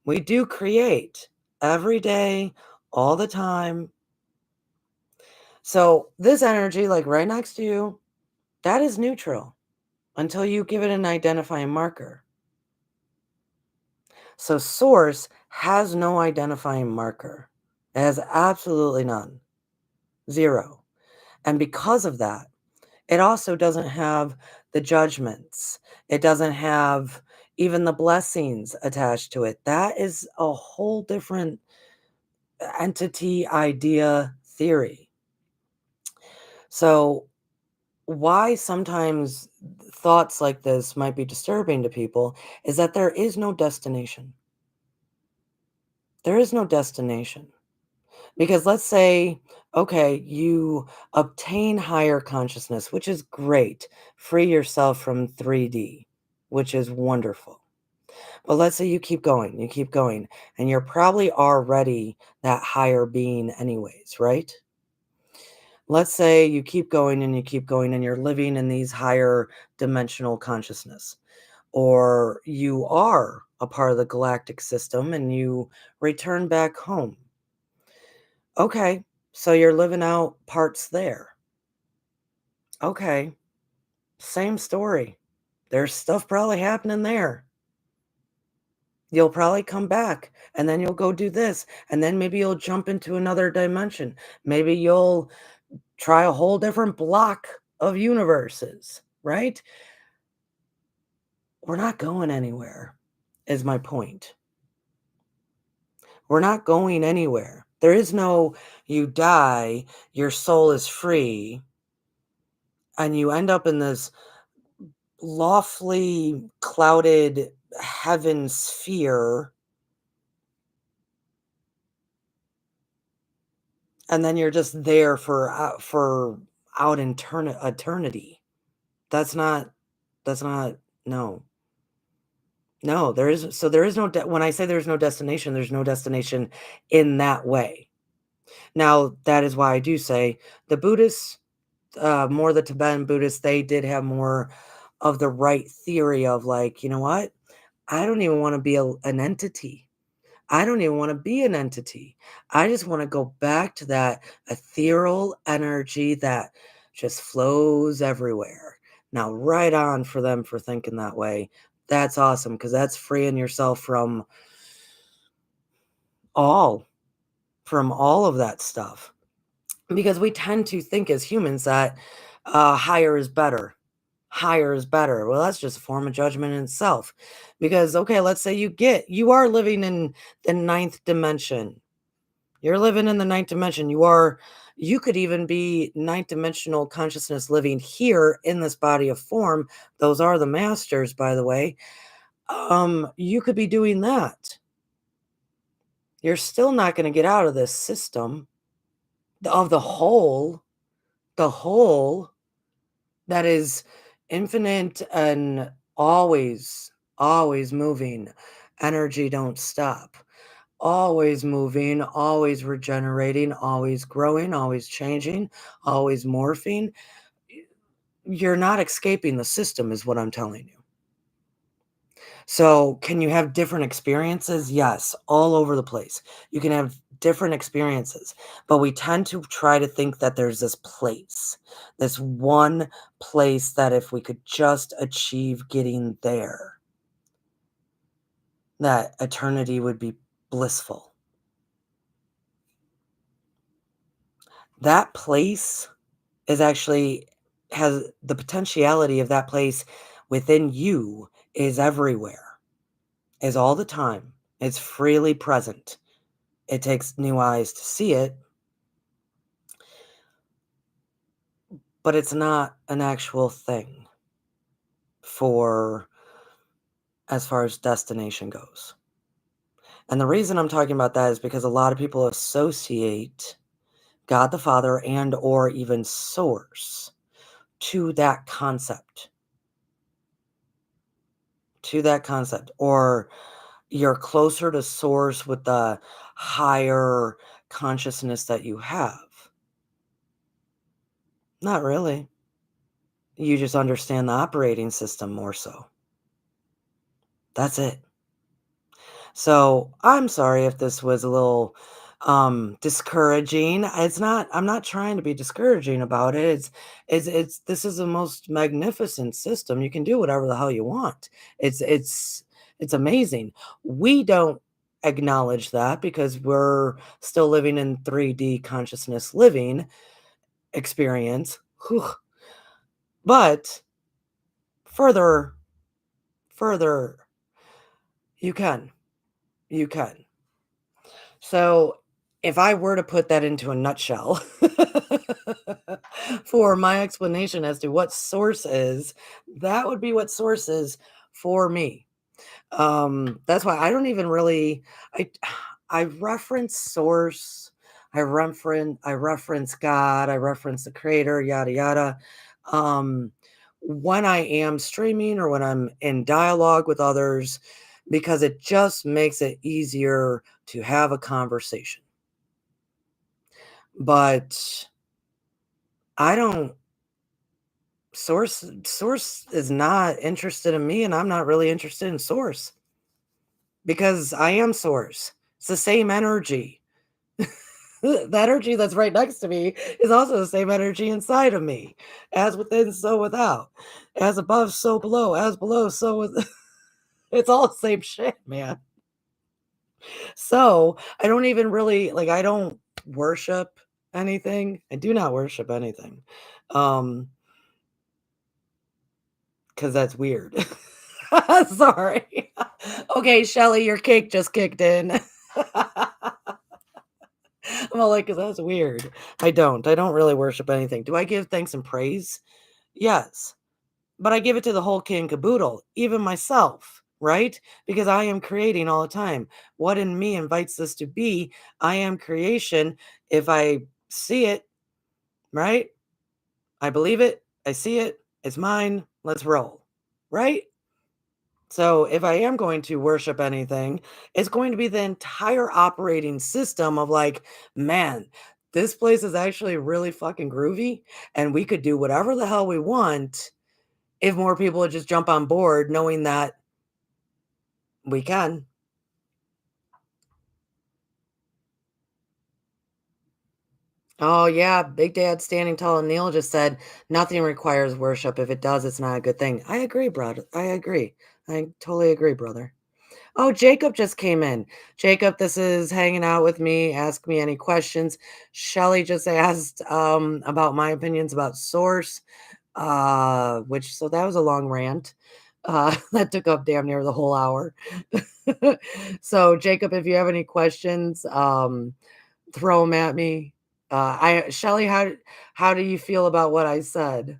We do create every day, all the time. So this energy, like right next to you, that is neutral until you give it an identifying marker. So source has no identifying marker. It has absolutely none. Zero. And because of that, it also doesn't have the judgments. It doesn't have even the blessings attached to it. That is a whole different entity, idea, theory. So why sometimes thoughts like this might be disturbing to people is that there is no destination. There is no destination. Because let's say, okay, you obtain higher consciousness, which is great. Free yourself from 3D, which is wonderful. But let's say you keep going, and you're probably already that higher being, anyways, right? Let's say you keep going and you keep going, and you're living in these higher dimensional consciousness, or you are a part of the galactic system and you return back home. Okay, so you're living out parts there. Okay, same story. There's stuff probably happening there. You'll probably come back and then you'll go do this. And then maybe you'll jump into another dimension. Maybe you'll try a whole different block of universes, right? We're not going anywhere, is my point. We're not going anywhere. There is no, you die, your soul is free, and you end up in this lawfully clouded heaven sphere, and then you're just there for out in eternity. That's not that's not no. No, there is no when I say there's no destination, there's no destination in that way. Now, that is why I do say the Buddhists, more the Tibetan Buddhists, they did have more of the right theory of like, you know what? I don't even want to be an entity. I don't even want to be an entity. I just want to go back to that ethereal energy that just flows everywhere. Now, right on for them for thinking that way. That's awesome because that's freeing yourself all from all of that stuff. Because we tend to think as humans that higher is better. Higher is better. Well, that's just a form of judgment in itself. Because, okay, let's say you are living in the ninth dimension. You're living in the ninth dimension. You could even be ninth dimensional consciousness living here in this body of form. Those are the masters, by the way. You could be doing that. You're still not going to get out of this system of the whole that is infinite and always moving. Energy don't stop. Always moving, always regenerating, always growing, always changing, always morphing. You're not escaping the system, is what I'm telling you. So, can you have different experiences? Yes, all over the place. You can have different experiences, but we tend to try to think that there's this one place that if we could just achieve getting there, that eternity would be blissful. That place is actually has the potentiality of that place within you is everywhere, is all the time. It's freely present. It takes new eyes to see it, but it's not an actual thing for as far as destination goes. And the reason I'm talking about that is because a lot of people associate God the Father and or even source to that concept, or you're closer to source with the higher consciousness that you have. Not really. You just understand the operating system more so. That's it. So, I'm sorry if this was a little discouraging. I'm not trying to be discouraging about it. It's this is the most magnificent system. You can do whatever the hell you want. It's amazing. We don't acknowledge that because we're still living in 3D consciousness living experience. Whew. But further further you can. You can. So, if I were to put that into a nutshell for my explanation as to what source is, that would be what source is for me. That's why I don't even really I I reference source, I reference God, I reference the creator, yada yada. Um, when I am streaming or when I'm in dialogue with others, because it just makes it easier to have a conversation. But I don't source is not interested in me and I'm not really interested in source because I am source. It's the same energy. The energy that's right next to me is also the same energy inside of me. As within, so without. As above, so below. As below, so with it's all the same shit, man. So I don't even really like I don't worship anything. I do not worship anything. Um, because that's weird. Sorry. Okay, Shelly, your cake just kicked in. I'm all like, because that's weird. I don't really worship anything. Do I give thanks and praise? Yes. But I give it to the whole kit and caboodle, even myself, right? Because I am creating all the time. What in me invites this to be? I am creation. If I see it, right? I believe it. I see it. It's mine. Let's roll, right? So if I am going to worship anything, it's going to be the entire operating system of like, man, this place is actually really fucking groovy and we could do whatever the hell we want if more people would just jump on board knowing that we can. Oh yeah, Big Dad Standing Tall and Neil just said nothing requires worship. If it does, it's not a good thing. I agree, brother. I agree. I totally agree, brother. Oh, Jacob just came in. Jacob, this is hanging out with me. Ask me any questions. Shelly just asked about my opinions about source, which so that was a long rant. That took up damn near the whole hour. So, Jacob, if you have any questions, throw them at me. I Shelly, how do you feel about what I said?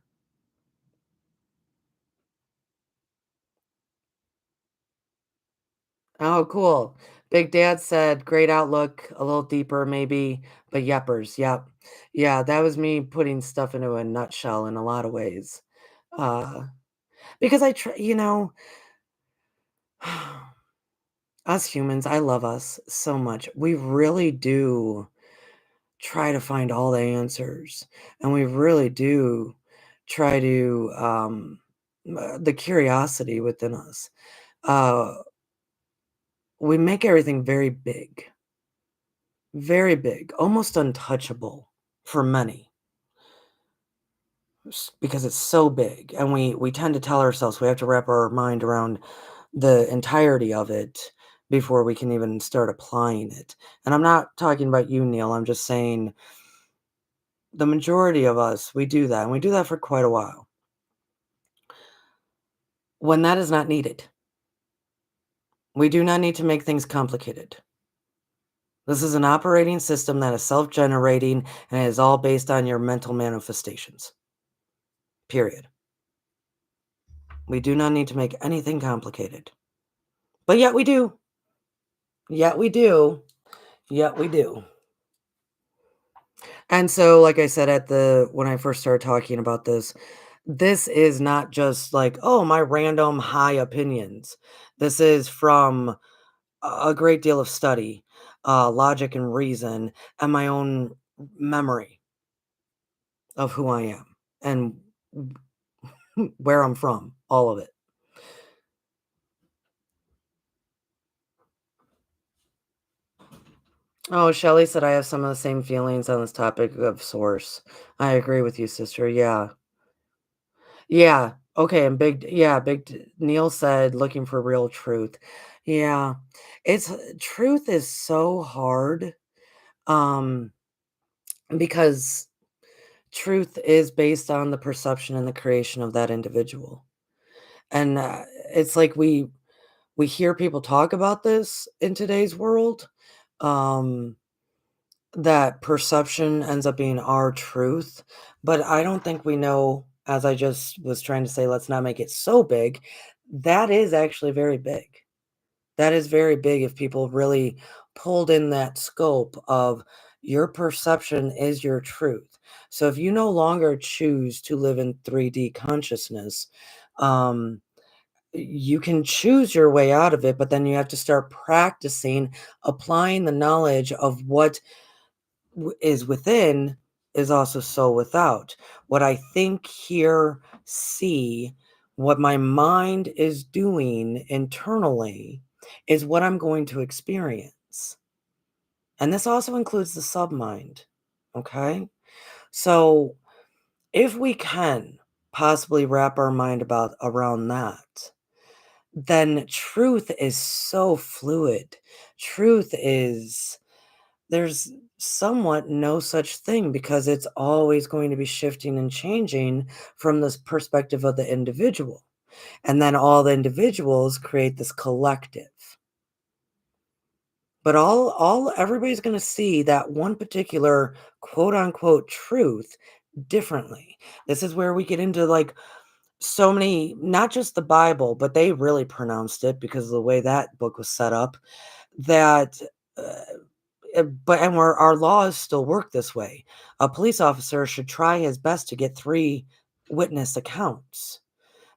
Oh, cool. Big Dad said, "Great outlook, a little deeper maybe, but yepers." Yep. Yeah, that was me putting stuff into a nutshell in a lot of ways. Uh, because us humans, I love us so much. We really do try to find all the answers, and we really do try to the curiosity within us. Uh, we make everything very big, almost untouchable for many because it's so big. And we tend to tell ourselves we have to wrap our mind around the entirety of it before we can even start applying it. And I'm not talking about you, Neil. I'm just saying the majority of us, we do that. And we do that for quite a while when that is not needed. We do not need to make things complicated. This is an operating system that is self generating and it is all based on your mental manifestations. Period. We do not need to make anything complicated. But yet we do. Yet we do. Yet we do. And so, like I said, when I first started talking about this, this is not just like, oh, my random high opinions. This is from a great deal of study, logic and reason, and my own memory of who I am and where I'm from, all of it. Oh, Shelley said I have some of the same feelings on this topic of source. I agree with you, sister. Yeah. Yeah. Okay. And Neil said looking for real truth. Yeah. Truth is so hard. Um, because truth is based on the perception and the creation of that individual. And it's like we hear people talk about this in today's world. Um, That perception ends up being our truth, but I don't think we know, as I just was trying to say, let's not make it so big. That is actually very big. That is very big if people really pulled in that scope of your perception is your truth. So if you no longer choose to live in 3D consciousness, um, you can choose your way out of it, but then you have to start practicing applying the knowledge of what is within is also so without. What I think, hear, see, what my mind is doing internally is what I'm going to experience. And this also includes the submind. Okay. So if we can possibly wrap our mind about around that, then truth is so fluid. Truth is There's somewhat no such thing because it's always going to be shifting and changing from this perspective of the individual. And then all the individuals create this collective. But all everybody's going to see that one particular quote unquote truth differently. This is where we get into like so many, not just the Bible, but they really pronounced it because of the way that book was set up, that uh, but and our laws still work this way. A police officer should try his best to get 3 witness accounts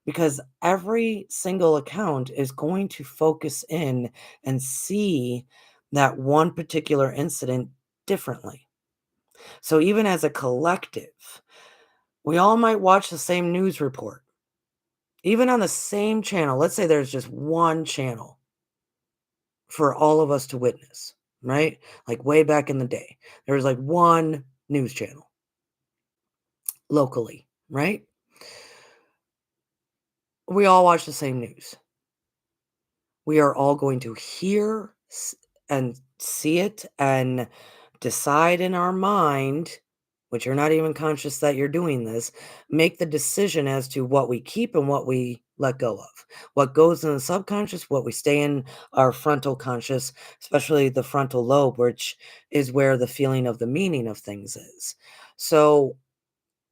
because every single account is going to focus in and see that one particular incident differently. So even as a collective, we all might watch the same news report, even on the same channel. Let's say there's just one channel for all of us to witness, right? Like way back in the day, there was like one news channel locally, right? We all watch the same news. We are all going to and see it and decide in our mind, which you're not even conscious that you're doing this, make the decision as to what we keep and what we let go of. What goes in the subconscious, what we stay in our frontal conscious, especially the frontal lobe, which is where the feeling of the meaning of things is. So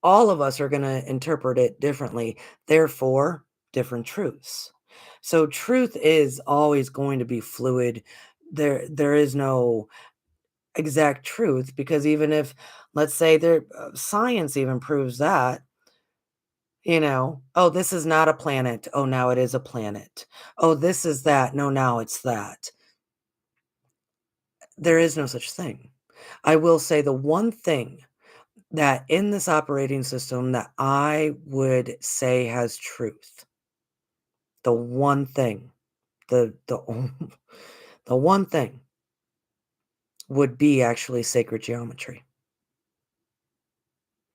all of us are going to interpret it differently, therefore, different truths. So truth is always going to be fluid. There is no exact truth because even if, let's say, science even proves that, oh, this is not a planet. Oh, now it is a planet. Oh, this is that. No, now it's that. There is no such thing. I will say the one thing that in this operating system that I would say has truth, the one thing, the one thing would be actually sacred geometry.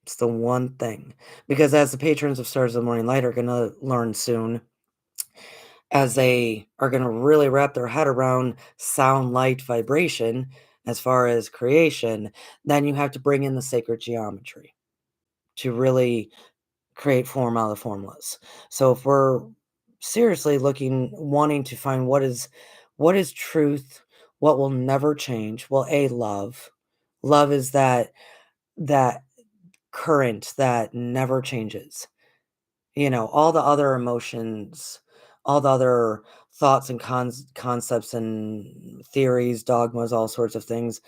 It's the one thing. Because as the patrons of Stars of the Morning Light are gonna learn soon, as they are gonna really wrap their head around sound, light, vibration as far as creation, then you have to bring in the sacred geometry to really create form out of the formless. So if we're seriously wanting to find what is truth, what will never change, well, love. Love is that current that never changes. All the other emotions, all the other thoughts and concepts and theories, dogmas, all sorts of things,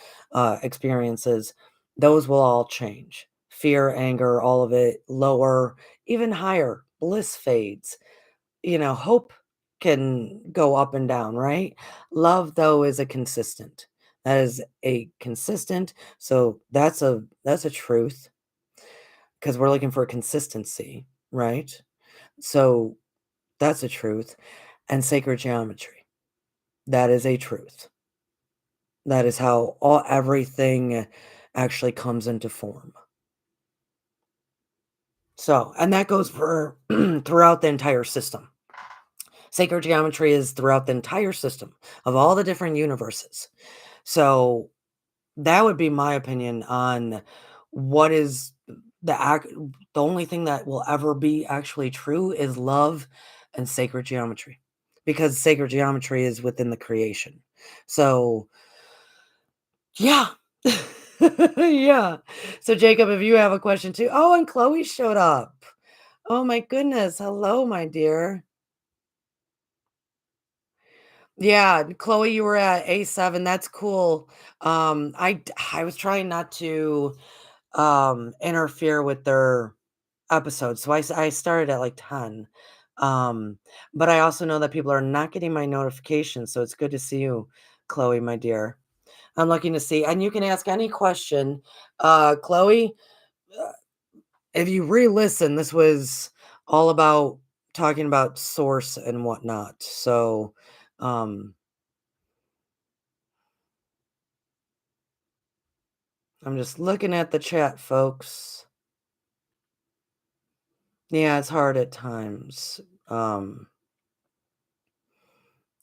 experiences, those will all change. Fear, anger, all of it, lower, even higher. Bliss fades. Hope can go up and down, right? Love, though, is a consistent. That is a consistent. So that's a truth because we're looking for consistency, right? So that's a truth. And sacred geometry, that is a truth. That is how everything actually comes into form. So, and that goes for throughout the entire system. Sacred geometry is throughout the entire system of all the different universes. So that would be my opinion on what is the only thing that will ever be actually true is love and sacred geometry. Because sacred geometry is within the creation. So, yeah. Yeah. So Jacob, if you have a question too. Oh, and Chloe showed up. Oh my goodness. Hello, my dear. Yeah, Chloe, you were at A7. That's cool. I was trying not to interfere with their episodes. So I started at like 10. Um, but I also know that people are not getting my notifications, so it's good to see you, Chloe, my dear. I'm looking to see, and you can ask any question. Chloe, uh, if you re-listen, this was all about talking about source and whatnot. So, um, I'm just looking at the chat, folks. Yeah, it's hard at times.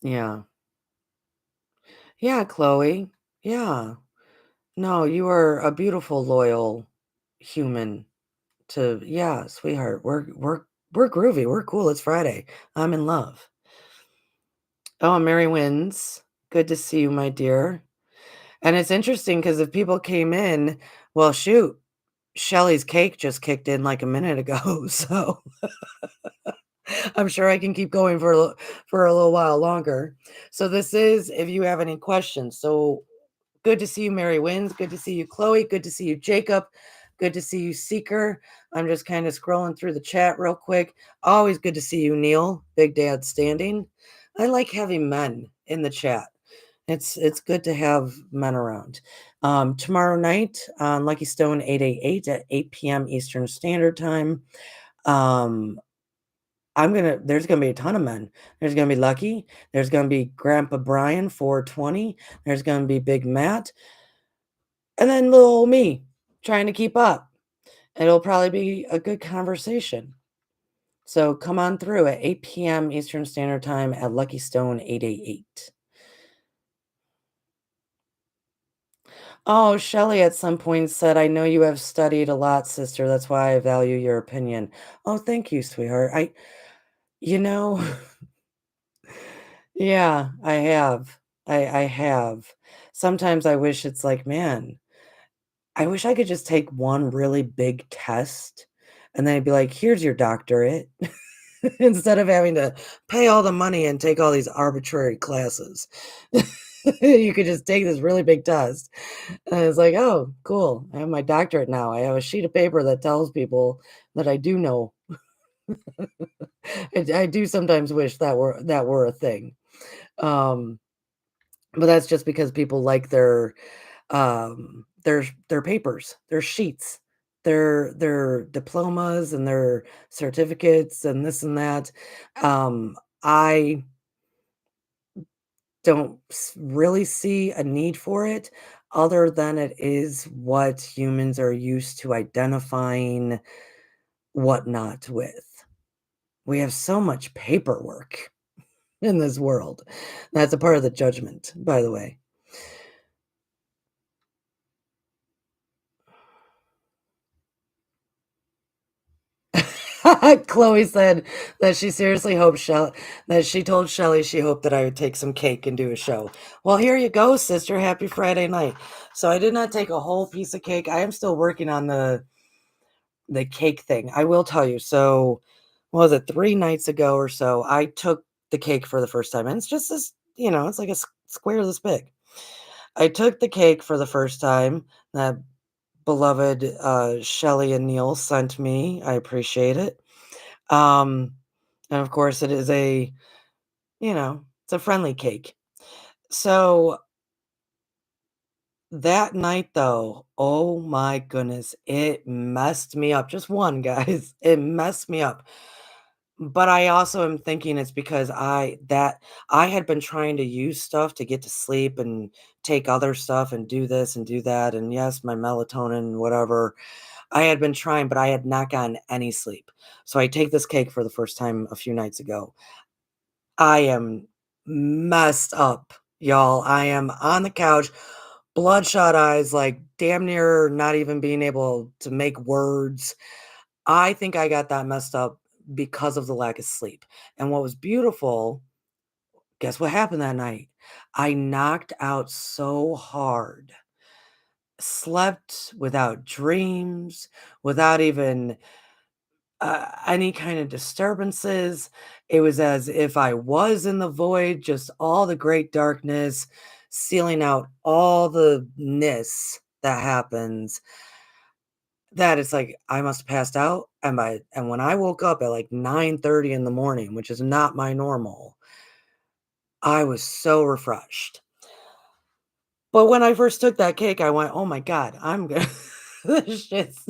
Yeah. Yeah, Chloe. Yeah. No, you are a beautiful, loyal human to yeah, sweetheart. We're groovy. We're cool. It's Friday. I'm in love. Oh, Mary Wins. Good to see you, my dear. And it's interesting because if people came in, well, shoot, Shelly's cake just kicked in like a minute ago. So I'm sure I can keep going for a little while longer. So this is if you have any questions. So Good to see you, Mary Wins. Good to see you, Chloe. Good to see you, Jacob. Good to see you, Seeker. I'm just kind of scrolling through the chat real quick. Always good to see you, Neil. Big Dad Standing. I like having men in the chat. It's good to have men around. Tomorrow night on Lucky Stone 888 at 8 p.m. Eastern Standard Time. Um, there's gonna be a ton of men. There's gonna be Lucky. There's gonna be Grandpa Brian 420. There's gonna be Big Matt, and then little old me trying to keep up. It'll probably be a good conversation. So come on through at 8 p.m. Eastern Standard Time at Lucky Stone 888. Oh, Shelley at some point said, I know you have studied a lot, sister. That's why I value your opinion. Oh, thank you, sweetheart. You know, yeah, I have. I have. Sometimes I wish it's like, man, I wish I could just take one really big test and then I'd be like, here's your doctorate. Instead of having to pay all the money and take all these arbitrary classes. You could just take this really big test. And it's like, oh, cool. I have my doctorate now. I have a sheet of paper that tells people that I do know. I do sometimes wish that were a thing. Um, but that's just because people like their papers, their sheets, their diplomas and their certificates and this and that. I don't really see a need for it other than it is what humans are used to identifying whatnot with. We have so much paperwork in this world. That's a part of the judgment, by the way. Chloe said that she seriously hopes that she told Shelly she hoped that I would take some cake and do a show. Well, here you go, sister. Happy Friday night. So I did not take a whole piece of cake. I am still working on the cake thing. I will tell you. So what was it, 3 nights ago or so? I took the cake for the first time, and it's just this, it's like a square this big. I took the cake for the first time. That beloved Shelly and Neil sent me. I appreciate it. Um, and of course, it is it's a friendly cake. So that night, though, oh my goodness, it messed me up. Just one, guys, it messed me up. But I also am thinking it's because I had been trying to use stuff to get to sleep and take other stuff and do this and do that. And yes, my melatonin, whatever. I had been trying, but I had not gotten any sleep. So I take this cake for the first time a few nights ago. I am messed up, y'all. I am on the couch, bloodshot eyes, like damn near not even being able to make words. I think I got that messed up because of the lack of sleep. And what was beautiful, guess what happened that night? I knocked out so hard, slept without dreams, without even any kind of disturbances. It was as if I was in the void, just all the great darkness, sealing out all the ness that happens. That it's like I must have passed out, and when I woke up at like 9:30 in the morning, which is not my normal, I was so refreshed. But when I first took that cake, I went, "Oh my god, I'm gonna this shit's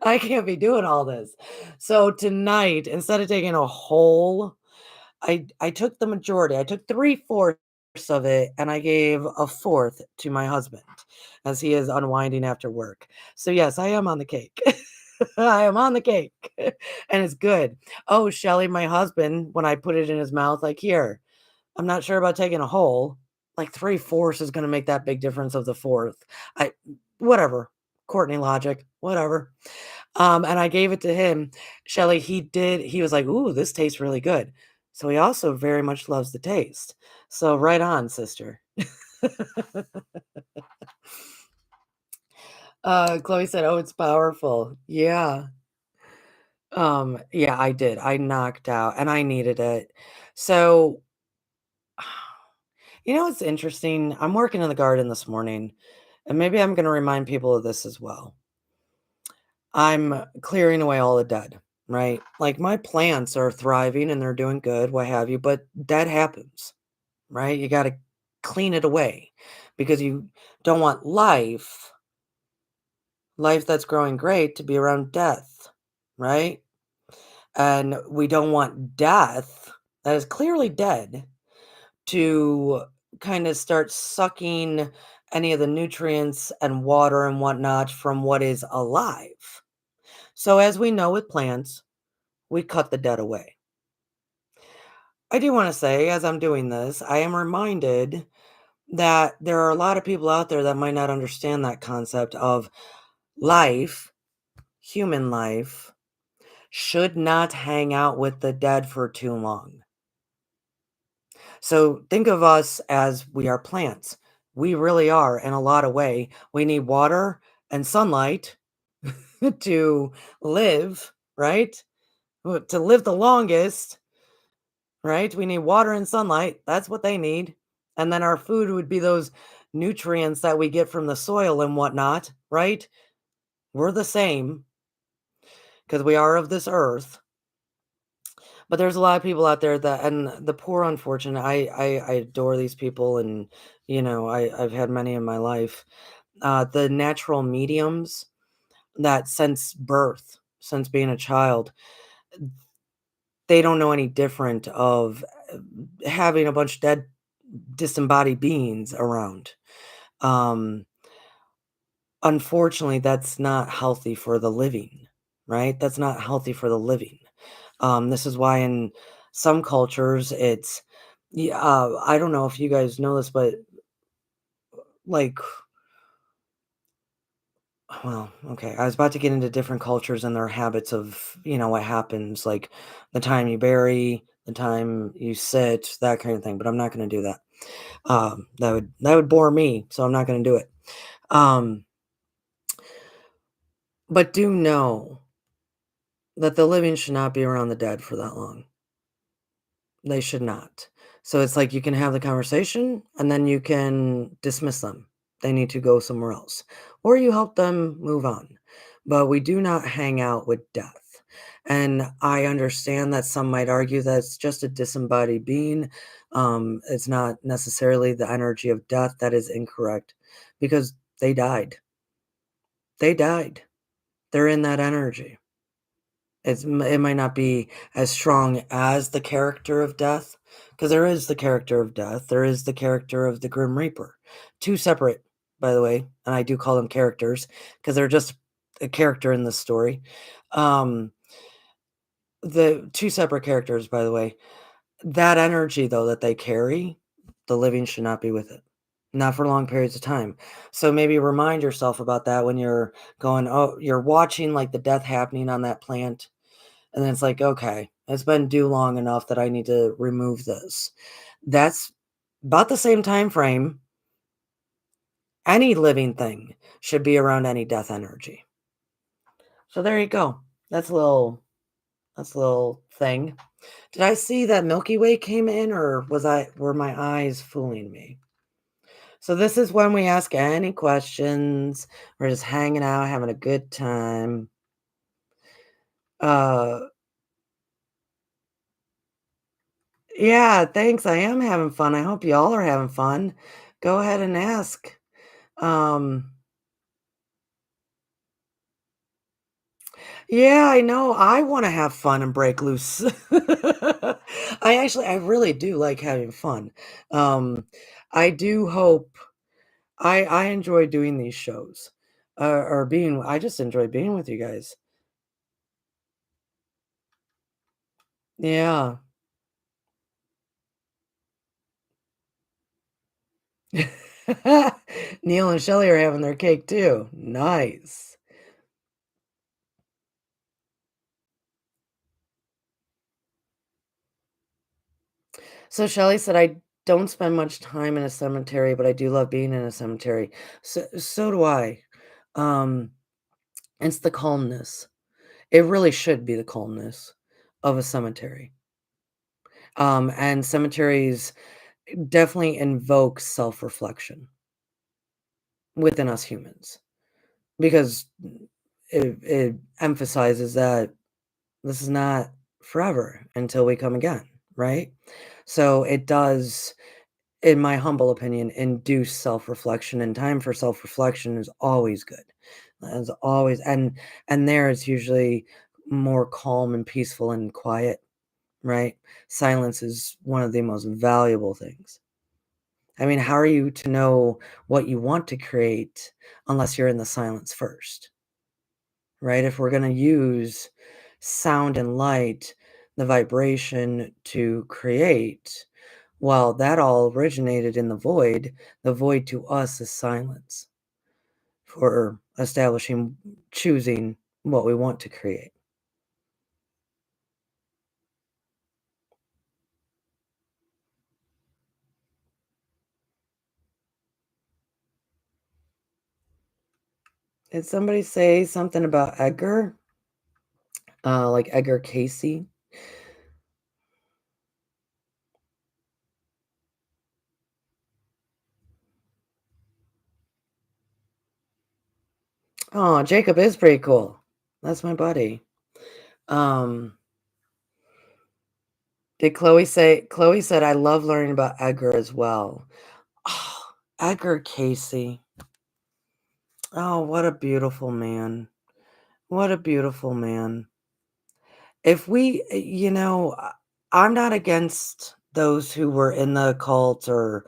I can't be doing all this." So tonight, instead of taking a whole I took the majority. I took 3/4 of it, and I gave a fourth to my husband as he is unwinding after work. So, yes, I am on the cake. I am on the cake, and it's good. Oh, Shelly, my husband, when I put it in his mouth, like, "Here, I'm not sure about taking a whole." Like, 3/4 is gonna make that big difference of the fourth. I whatever. Courtney logic, whatever. And I gave it to him. Shelly, he was like, "Ooh, this tastes really good." So he also very much loves the taste. So right on, sister. Chloe said, "Oh, it's powerful." Yeah. Yeah, I did. I knocked out and I needed it. So You know, it's interesting. I'm working in the garden this morning, and maybe I'm going to remind people of this as well. I'm clearing away all the dead, right? Like my plants are thriving and they're doing good, what have you, but that happens, right? You got to clean it away because you don't want life that's growing great, to be around death, right? And we don't want death that is clearly dead to kind of start sucking any of the nutrients and water and whatnot from what is alive. So, as we know with plants, we cut the dead away. I do want to say, as I'm doing this, I am reminded that there are a lot of people out there that might not understand that concept of life, human life, should not hang out with the dead for too long. So think of us as we are plants. We really are in a lot of way. We need water and sunlight to live, right? To live the longest, right? We need water and sunlight. That's what they need. And then our food would be those nutrients that we get from the soil and whatnot, right? We're the same because we are of this earth. But there's a lot of people out there that, and the poor unfortunate, I adore these people, and I've had many in my life. The natural mediums that since birth, since being a child, they don't know any different of having a bunch of dead disembodied beings around. Um, Unfortunately, that's not healthy for the living, right? That's not healthy for the living. This is why in some cultures it's yeah, I don't know if you guys know this, but like, well, okay, I was about to get into different cultures and their habits of, what happens, like the time you bury, the time you sit, that kind of thing. But I'm not going to do that. That would bore me, so I'm not going to do it. Um, but do know that the living should not be around the dead for that long. They should not. So it's like you can have the conversation and then you can dismiss them. They need to go somewhere else. Or you help them move on. But we do not hang out with death. And I understand that some might argue that it's just a disembodied being. It's not necessarily the energy of death. That is incorrect because they died. They died. They're in that energy. It might not be as strong as the character of death, because there is the character of death, there is the character of the Grim Reaper. 2 separate, by the way, and I do call them characters, because 'cause they're just a character in the story. Um, the 2 separate characters, by the way. That energy, though, that they carry, the living should not be with it, not for long periods of time. So maybe remind yourself about that when you're going, oh, you're watching, like, the death happening on that plant. And then it's like, "Okay, it's been due long enough that I need to remove this." That's about the same time frame any living thing should be around any death energy. So there you go. That's a little thing. Did I see that Milky Way came in, or were my eyes fooling me? So this is when we ask any questions. We're just hanging out, having a good time. Uh, yeah, thanks. I am having fun. I hope y'all are having fun. Go ahead and ask. Um, yeah, I know. I wanna have fun and break loose. I really do like having fun. Um, I do hope I enjoy doing these shows, or I just enjoy being with you guys. Yeah. Neil and Shelly are having their cake too. Nice. So Shelly said, "I don't spend much time in a cemetery, but I do love being in a cemetery." So do I. Um, it's the calmness. It really should be the calmness of a cemetery. And cemeteries, definitely invokes self-reflection within us humans because it emphasizes that this is not forever until we come again, right? So it does, in my humble opinion, induce self-reflection, and time for self-reflection is always good. As always, and there it's usually more calm and peaceful and quiet, right? Silence is one of the most valuable things. I mean, how are you to know what you want to create unless you're in the silence first, right? If we're going to use sound and light, the vibration to create, well, that all originated in the void. The void to us is silence for establishing, choosing what we want to create. Did somebody say something about Edgar? Like Edgar Casey? Oh, Jacob is pretty cool. That's my buddy. Um, did Chloe say Chloe said I love learning about Edgar as well. Oh, Edgar Casey. Oh, what a beautiful man. What a beautiful man. If we, I'm not against those who were in the cult or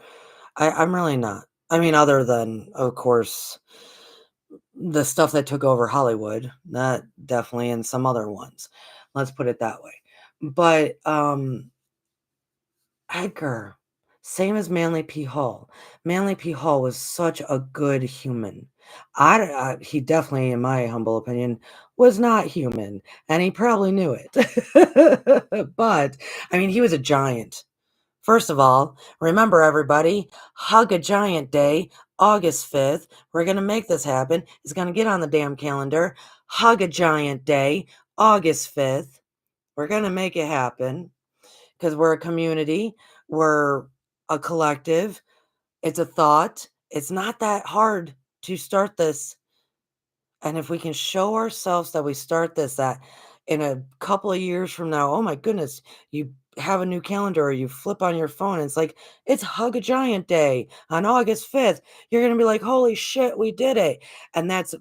I'm really not. I mean, other than, of course, the stuff that took over Hollywood, that definitely, and some other ones. Let's put it that way. But Edgar, same as Manly P. Hall. Manly P. Hall was such a good human. He definitely, in my humble opinion, was not human, and he probably knew it. But I mean, he was a giant. First of all, remember everybody, Hug a Giant Day, August 5th. We're going to make this happen. It's going to get on the damn calendar. Hug a Giant Day, August 5th. We're going to make it happen because we're a community, we're a collective. It's a thought. It's not that hard to start this. And if we can show ourselves that we start this, that in a couple of years from now, oh my goodness, you have a new calendar or you flip on your phone, and it's like, it's Hug a Giant Day on August 5th. You're going to be like, holy shit, we did it. And that's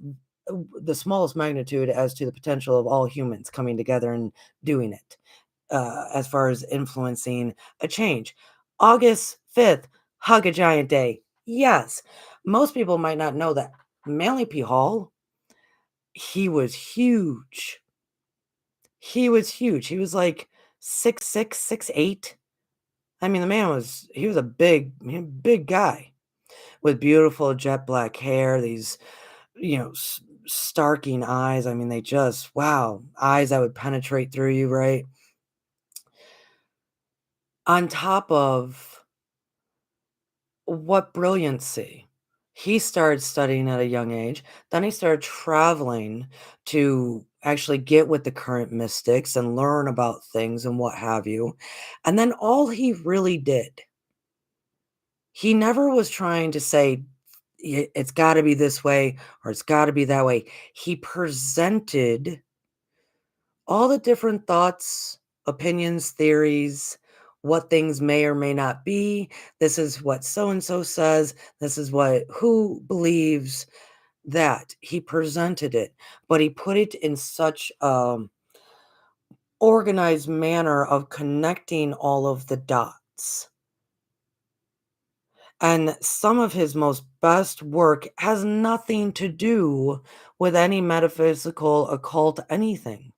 the smallest magnitude as to the potential of all humans coming together and doing it, as far as influencing a change. August 5th, Hug a Giant Day. Yes. Most people might not know that Manly P. Hall, he was huge. He was huge. He was like 6'6", 6'8". I mean, the man he was a big guy with beautiful jet black hair, these, starking eyes. I mean, they just, wow, eyes that would penetrate through you, right? On top of what brilliancy. He started studying at a young age. Then he started traveling to actually get with the current mystics and learn about things and what have you. And then all he really did, he never was trying to say, It's got to be this way or it's got to be that way." He presented all the different thoughts, opinions, theories, what things may or may not be. This is what so and so says. This is what who believes that. He presented it, but he put it in such organized manner of connecting all of the dots. And some of his most best work has nothing to do with any metaphysical, occult, anything.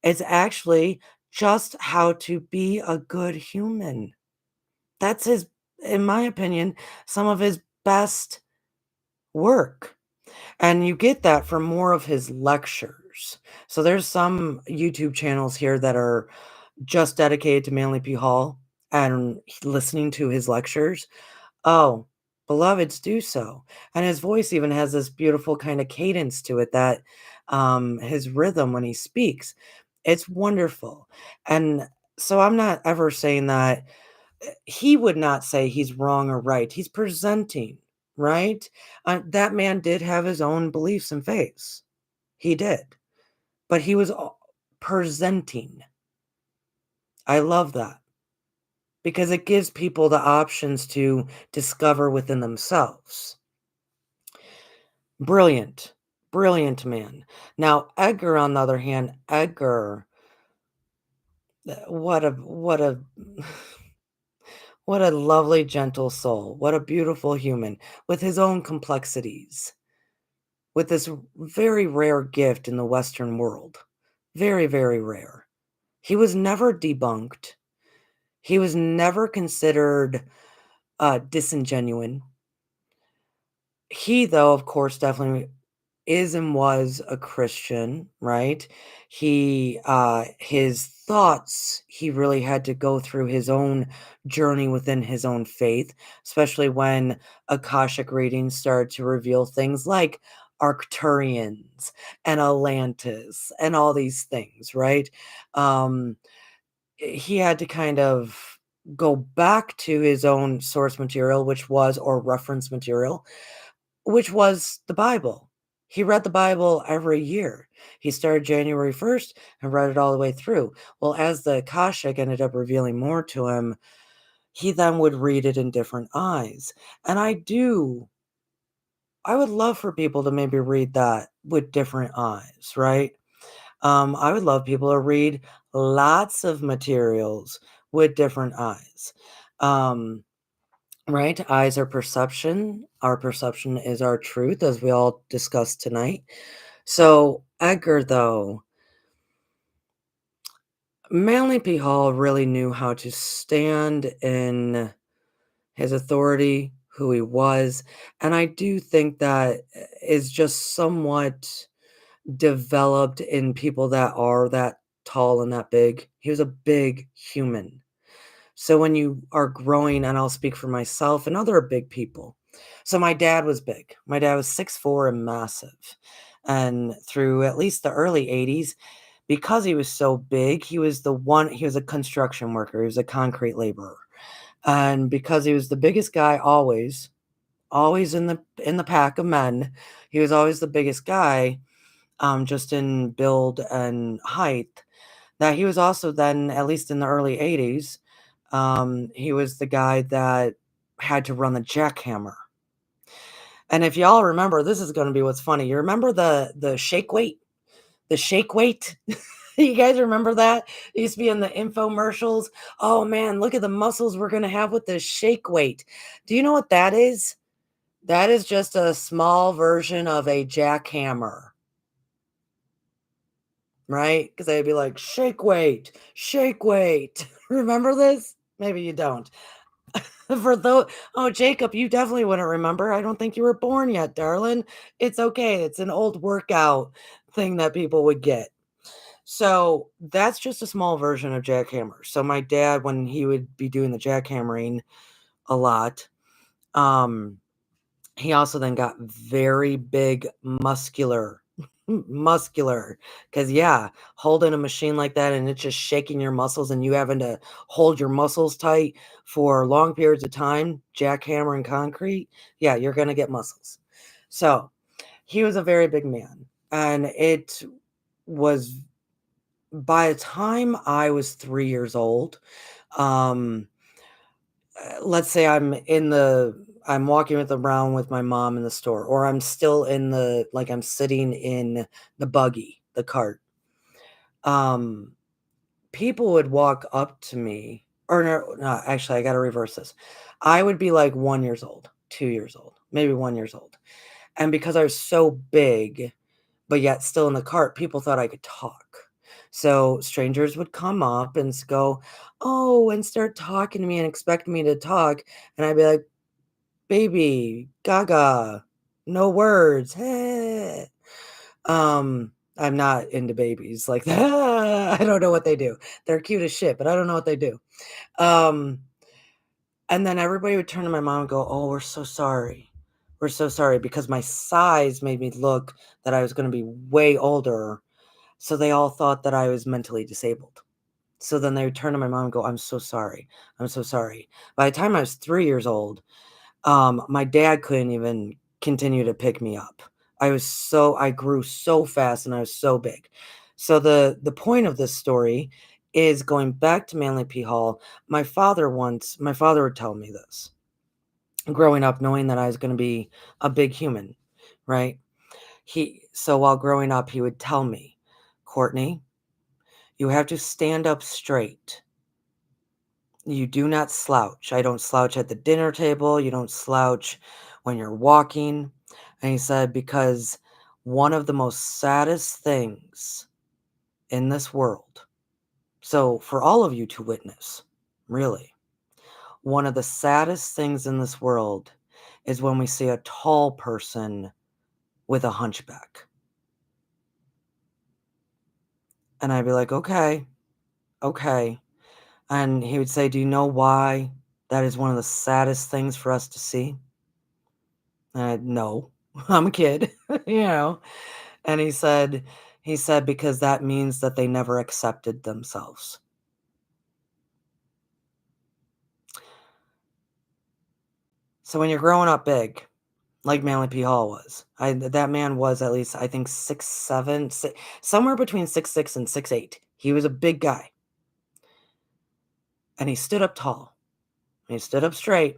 It's actually just how to be a good human. That's his, in my opinion, some of his best work. And you get that from more of his lectures. So there's some YouTube channels here that are just dedicated to Manly P. Hall and listening to his lectures. Oh, beloveds, do so. And his voice even has this beautiful kind of cadence to it that his rhythm when he speaks, it's wonderful. And so I'm not ever saying that he would not say he's wrong or right. He's presenting, right? That man did have his own beliefs and faiths. He did. But he was presenting. I love that because it gives people the options to discover within themselves. Brilliant. Brilliant man. Now, Edgar, on the other hand, Edgar, what a what a lovely, gentle soul. What a beautiful human with his own complexities, with this very rare gift in the Western world. Very, very rare. He was never debunked. He was never considered disingenuine. He, though, of course, definitely is and was a Christian, right? His thoughts, he really had to go through his own journey within his own faith, especially when Akashic readings started to reveal things like Arcturians and Atlantis and all these things, right? Um, he had to kind of go back to his own source material, which was, or reference material, which was the Bible. He read the Bible every year. He started January 1st and read it all the way through. Well, as the Akashic ended up revealing more to him, he then would read it in different eyes. And I would love for people to maybe read that with different eyes, right? I would love people to read lots of materials with different eyes. Um, right? Eyes are perception. Our perception is our truth, as we all discussed tonight. So, Edgar, though, Manly P. Hall really knew how to stand in his authority, who he was. And I do think that is just somewhat developed in people that are that tall and that big. He was a big human. So when you are growing, and I'll speak for myself and other big people. So my dad was big. My dad was 6'4" and massive. And through at least the early 80s, because he was so big, he was a construction worker. He was a concrete laborer. And because he was the biggest guy always, always in the pack of men, he was always the biggest guy, just in build and height, that he was also then, at least in the early 80s, he was the guy that had to run the jackhammer. And if y'all remember, this is gonna be what's funny. You remember the shake weight? The shake weight? You guys remember that? It used to be in the infomercials. "Oh, man, look at the muscles we're gonna have with this shake weight." Do you know what that is? That is just a small version of a jackhammer, right? Because 'Cause they'd be like, "Shake weight, shake weight." Remember this? Maybe you don't. For though Oh, Jacob, you definitely wouldn't remember. I don't think you were born yet, darling. It's okay. It's an old workout thing that people would get. So, that's just a small version of jackhammer. So my dad, when he would be doing the jackhammering a lot, um, he also then got very big muscular. Muscular, because yeah, holding a machine like that and it's just shaking your muscles and you having to hold your muscles tight for long periods of time, jackhammering concrete, yeah, you're gonna get muscles. So, he was a very big man, and it was by the time I was 3 years old, um, let's say I'm walking with around with my mom in the store, or I'm still in I'm sitting in the buggy, the cart. Um, People would walk up to me, or no, actually, I gotta reverse this. I would be like 1 years old, 2 years old, maybe 1 years old, and because I was so big, but yet still in the cart, people thought I could talk. So strangers would come up and go, "Oh," and start talking to me and expect me to talk, and I'd be like, "Baby, gaga, no words, hey." I'm not into babies like that. I don't know what they do. They're cute as shit, but I don't know what they do. Um, and then everybody would turn to my mom and go, "Oh, we're so sorry. We're so sorry," because my size made me look that I was gonna be way older, so they all thought that I was mentally disabled. So then they would turn to my mom and go, "I'm so sorry. I'm so sorry." By the time I was 3 years old, my dad couldn't even continue to pick me up. I grew so fast and I was so big. So the point of this story is going back to Manly P. Hall. My father would tell me this growing up, knowing that I was going to be a big human, right? So while growing up, he would tell me, Courtney, you have to stand up straight. You do not slouch. I don't slouch at the dinner table. You don't slouch when you're walking. And he said, because one of the most saddest things in this world, so for all of you to witness, really, one of the saddest things in this world is when we see a tall person with a hunchback. And I'd be like, okay, okay. And he would say, do you know why that is one of the saddest things for us to see? No, I'm a kid, you know. And he said, because that means that they never accepted themselves. So when you're growing up big, like Manly P. Hall was, that man was at least, I think, 6'7", somewhere between 6'6" and 6'8". He was a big guy. And he stood up tall. He stood up straight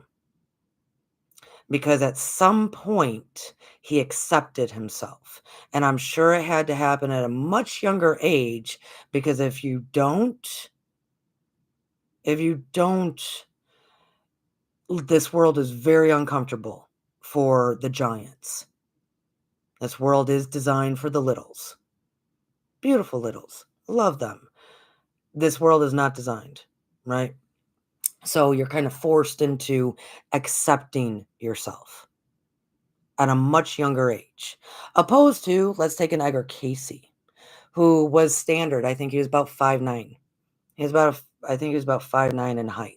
because at some point he accepted himself. And I'm sure it had to happen at a much younger age because if you don't, this world is very uncomfortable for the giants. This world is designed for the littles. Beautiful littles. Love them. This world is not designed, right? So you're kind of forced into accepting yourself at a much younger age. Opposed to, let's take an Edgar Casey, who was standard. I think he was about 5'9". I think he was about 5'9" in height.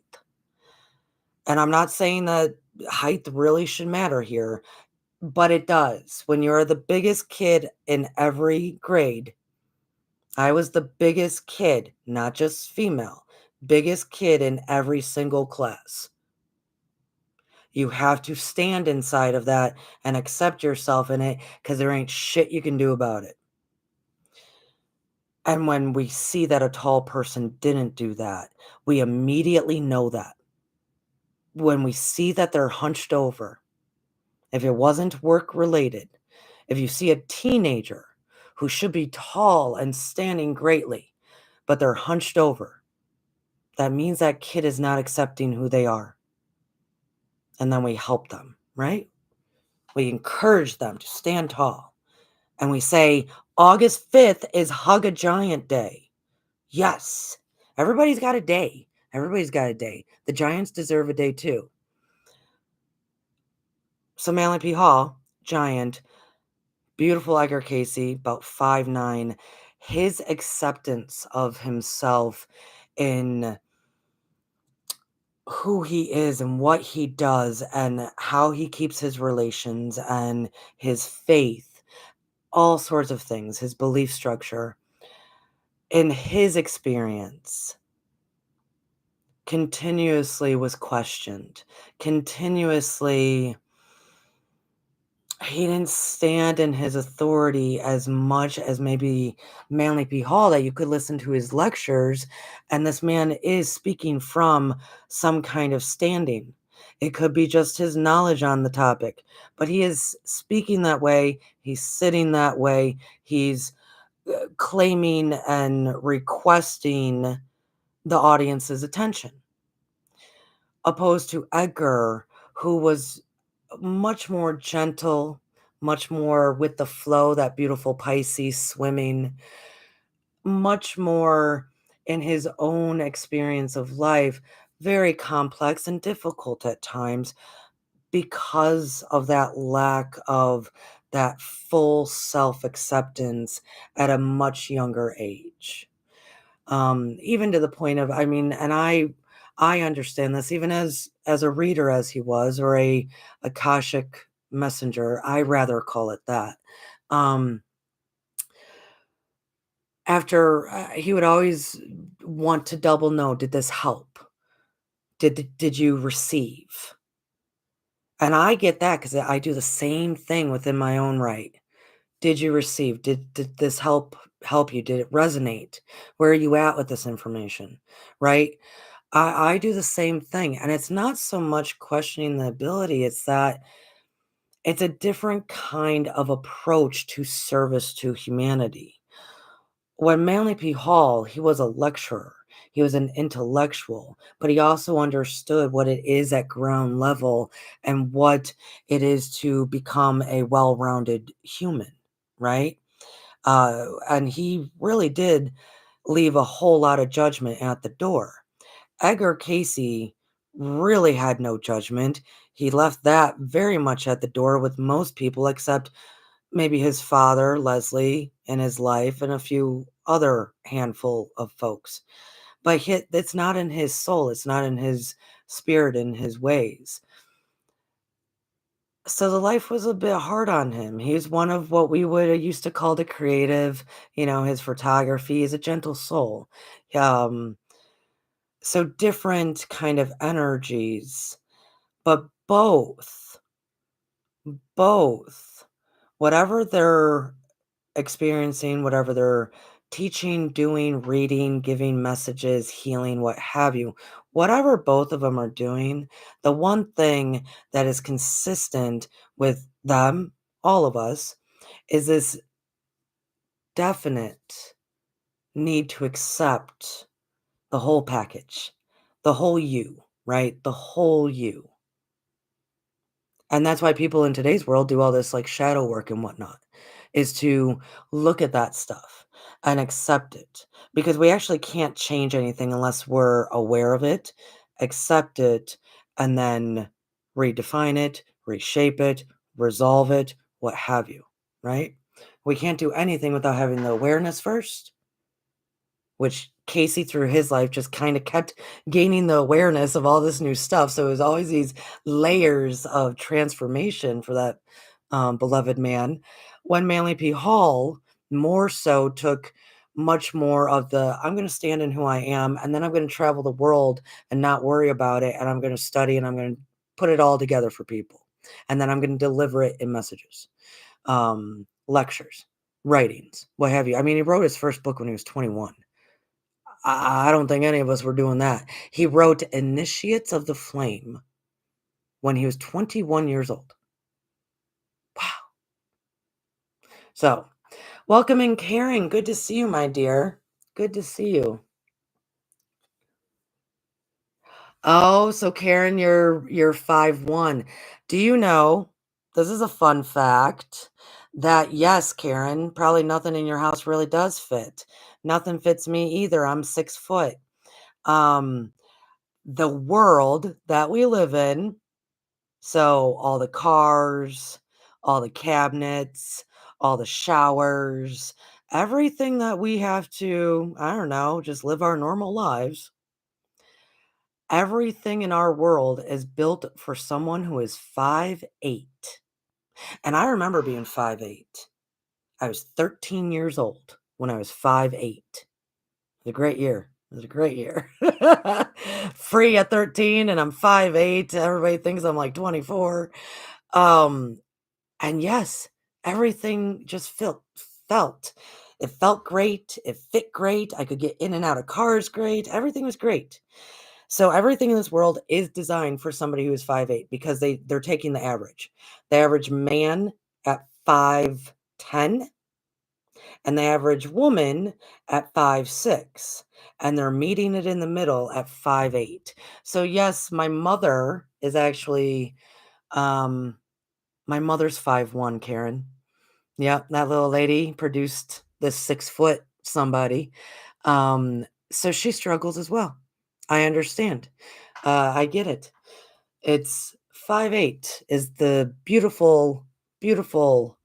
And I'm not saying that height really should matter here, but it does. When you're the biggest kid in every grade, I was the biggest kid, not just female, biggest kid in every single class. You have to stand inside of that and accept yourself in it because there ain't shit you can do about it. And when we see that a tall person didn't do that, we immediately know that. When we see that they're hunched over, if it wasn't work related, if you see a teenager who should be tall and standing greatly, but they're hunched over, that means that kid is not accepting who they are. And then we help them, right? We encourage them to stand tall. And we say, August 5th is Hug a Giant Day. Yes, everybody's got a day. Everybody's got a day. The Giants deserve a day too. So Manly P. Hall, giant, beautiful Edgar Casey, about 5'9". His acceptance of himself in who he is and what he does and how he keeps his relations and his faith, all sorts of things, his belief structure, in his experience, continuously was questioned, continuously. He didn't stand in his authority as much as maybe Manly P. Hall, that you could listen to his lectures, and this man is speaking from some kind of standing. It could be just his knowledge on the topic, but he is speaking that way, he's sitting that way, he's claiming and requesting the audience's attention. Opposed to Edgar, who was much more gentle, much more with the flow, that beautiful Pisces swimming, much more in his own experience of life, very complex and difficult at times because of that lack of that full self-acceptance at a much younger age. Even to the point of, I mean, and I understand this even as a reader as he was, or a Akashic messenger, I rather call it that. Um, after he would always want to double know, did this help? Did you receive? And I get that because I do the same thing within my own right. Did you receive? Did this help you? Did it resonate? Where are you at with this information? Right? I do the same thing. And it's not so much questioning the ability, it's that it's a different kind of approach to service to humanity. When Manly P. Hall, he was a lecturer, he was an intellectual, but he also understood what it is at ground level and what it is to become a well-rounded human, right? And he really did leave a whole lot of judgment at the door. Edgar Casey really had no judgment. He left that very much at the door with most people, except maybe his father, Leslie, in his life, and a few other handful of folks. But it's not in his soul, it's not in his spirit, in his ways. So the life was a bit hard on him. He's one of what we would used to call the creative, his photography is a gentle soul. Um, so different kind of energies, but both, whatever they're experiencing, whatever they're teaching, doing, reading, giving messages, healing, what have you, whatever both of them are doing, the one thing that is consistent with them, all of us, is this definite need to accept the whole package, the whole you, right? The whole you. And that's why people in today's world do all this like shadow work and whatnot, is to look at that stuff and accept it. Because we actually can't change anything unless we're aware of it, accept it, and then redefine it, reshape it, resolve it, what have you, right? We can't do anything without having the awareness first, which Casey through his life just kind of kept gaining the awareness of all this new stuff. So it was always these layers of transformation for that beloved man. When Manly P. Hall more so took much more of the I'm going to stand in who I am, and then I'm going to travel the world and not worry about it, and I'm going to study and I'm going to put it all together for people, and then I'm going to deliver it in messages, lectures, writings, what have you. I mean, he wrote his first book when he was 21. I don't think any of us were doing that. He wrote Initiates of the Flame when he was 21 years old. Wow. So, welcome in, Karen. Good to see you, my dear. Good to see you. Oh, so Karen, you're 5'1". Do you know, this is a fun fact, that yes, Karen, probably nothing in your house really does fit. Nothing fits me either. I'm 6 foot. Um, the world that we live in, so all the cars, all the cabinets, all the showers, everything that we have to, I don't know, just live our normal lives. Everything in our world is built for someone who is 5'8". And I remember being 5'8". I was 13 years old when I was 5'8". It was a great year. It was a great year. Free at 13 and I'm 5'8". Everybody thinks I'm like 24. Um, And yes, everything just felt. It felt great. It fit great. I could get in and out of cars great. Everything was great. So everything in this world is designed for somebody who is 5'8", because they're taking the average. The average man at 5'10", and the average woman at 5'6", and they're meeting it in the middle at 5'8". So yes, my mother is actually um my mother's 5'1", Karen. Yep, that little lady produced this 6 foot somebody. So she struggles as well. I understand. I get it. It's 5'8" is the beautiful, beautiful,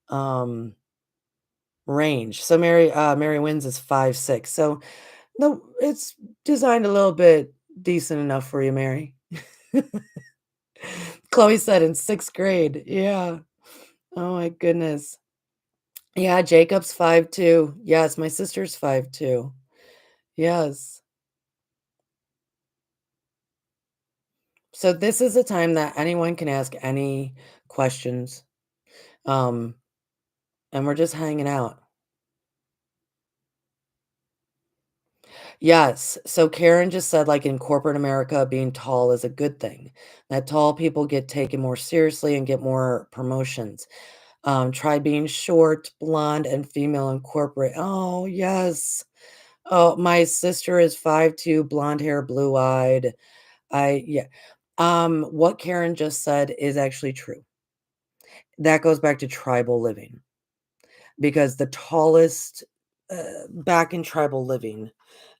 um, range. So Mary Wynn's is 5'6". So, no, it's designed a little bit decent enough for you, Mary. Chloe said in 6th grade. Yeah. Oh my goodness. Yeah, Jacob's 5'2". Yes, my sister's 5'2". Yes. So this is a time that anyone can ask any questions, um, and we're just hanging out. Yes. So Karen just said, like, in corporate America, being tall is a good thing. That tall people get taken more seriously and get more promotions. Try being short, blonde, and female in corporate. Oh, yes. Oh, my sister is 5'2", blonde hair, blue-eyed. Yeah. What Karen just said is actually true. That goes back to tribal living because the tallest back in tribal living,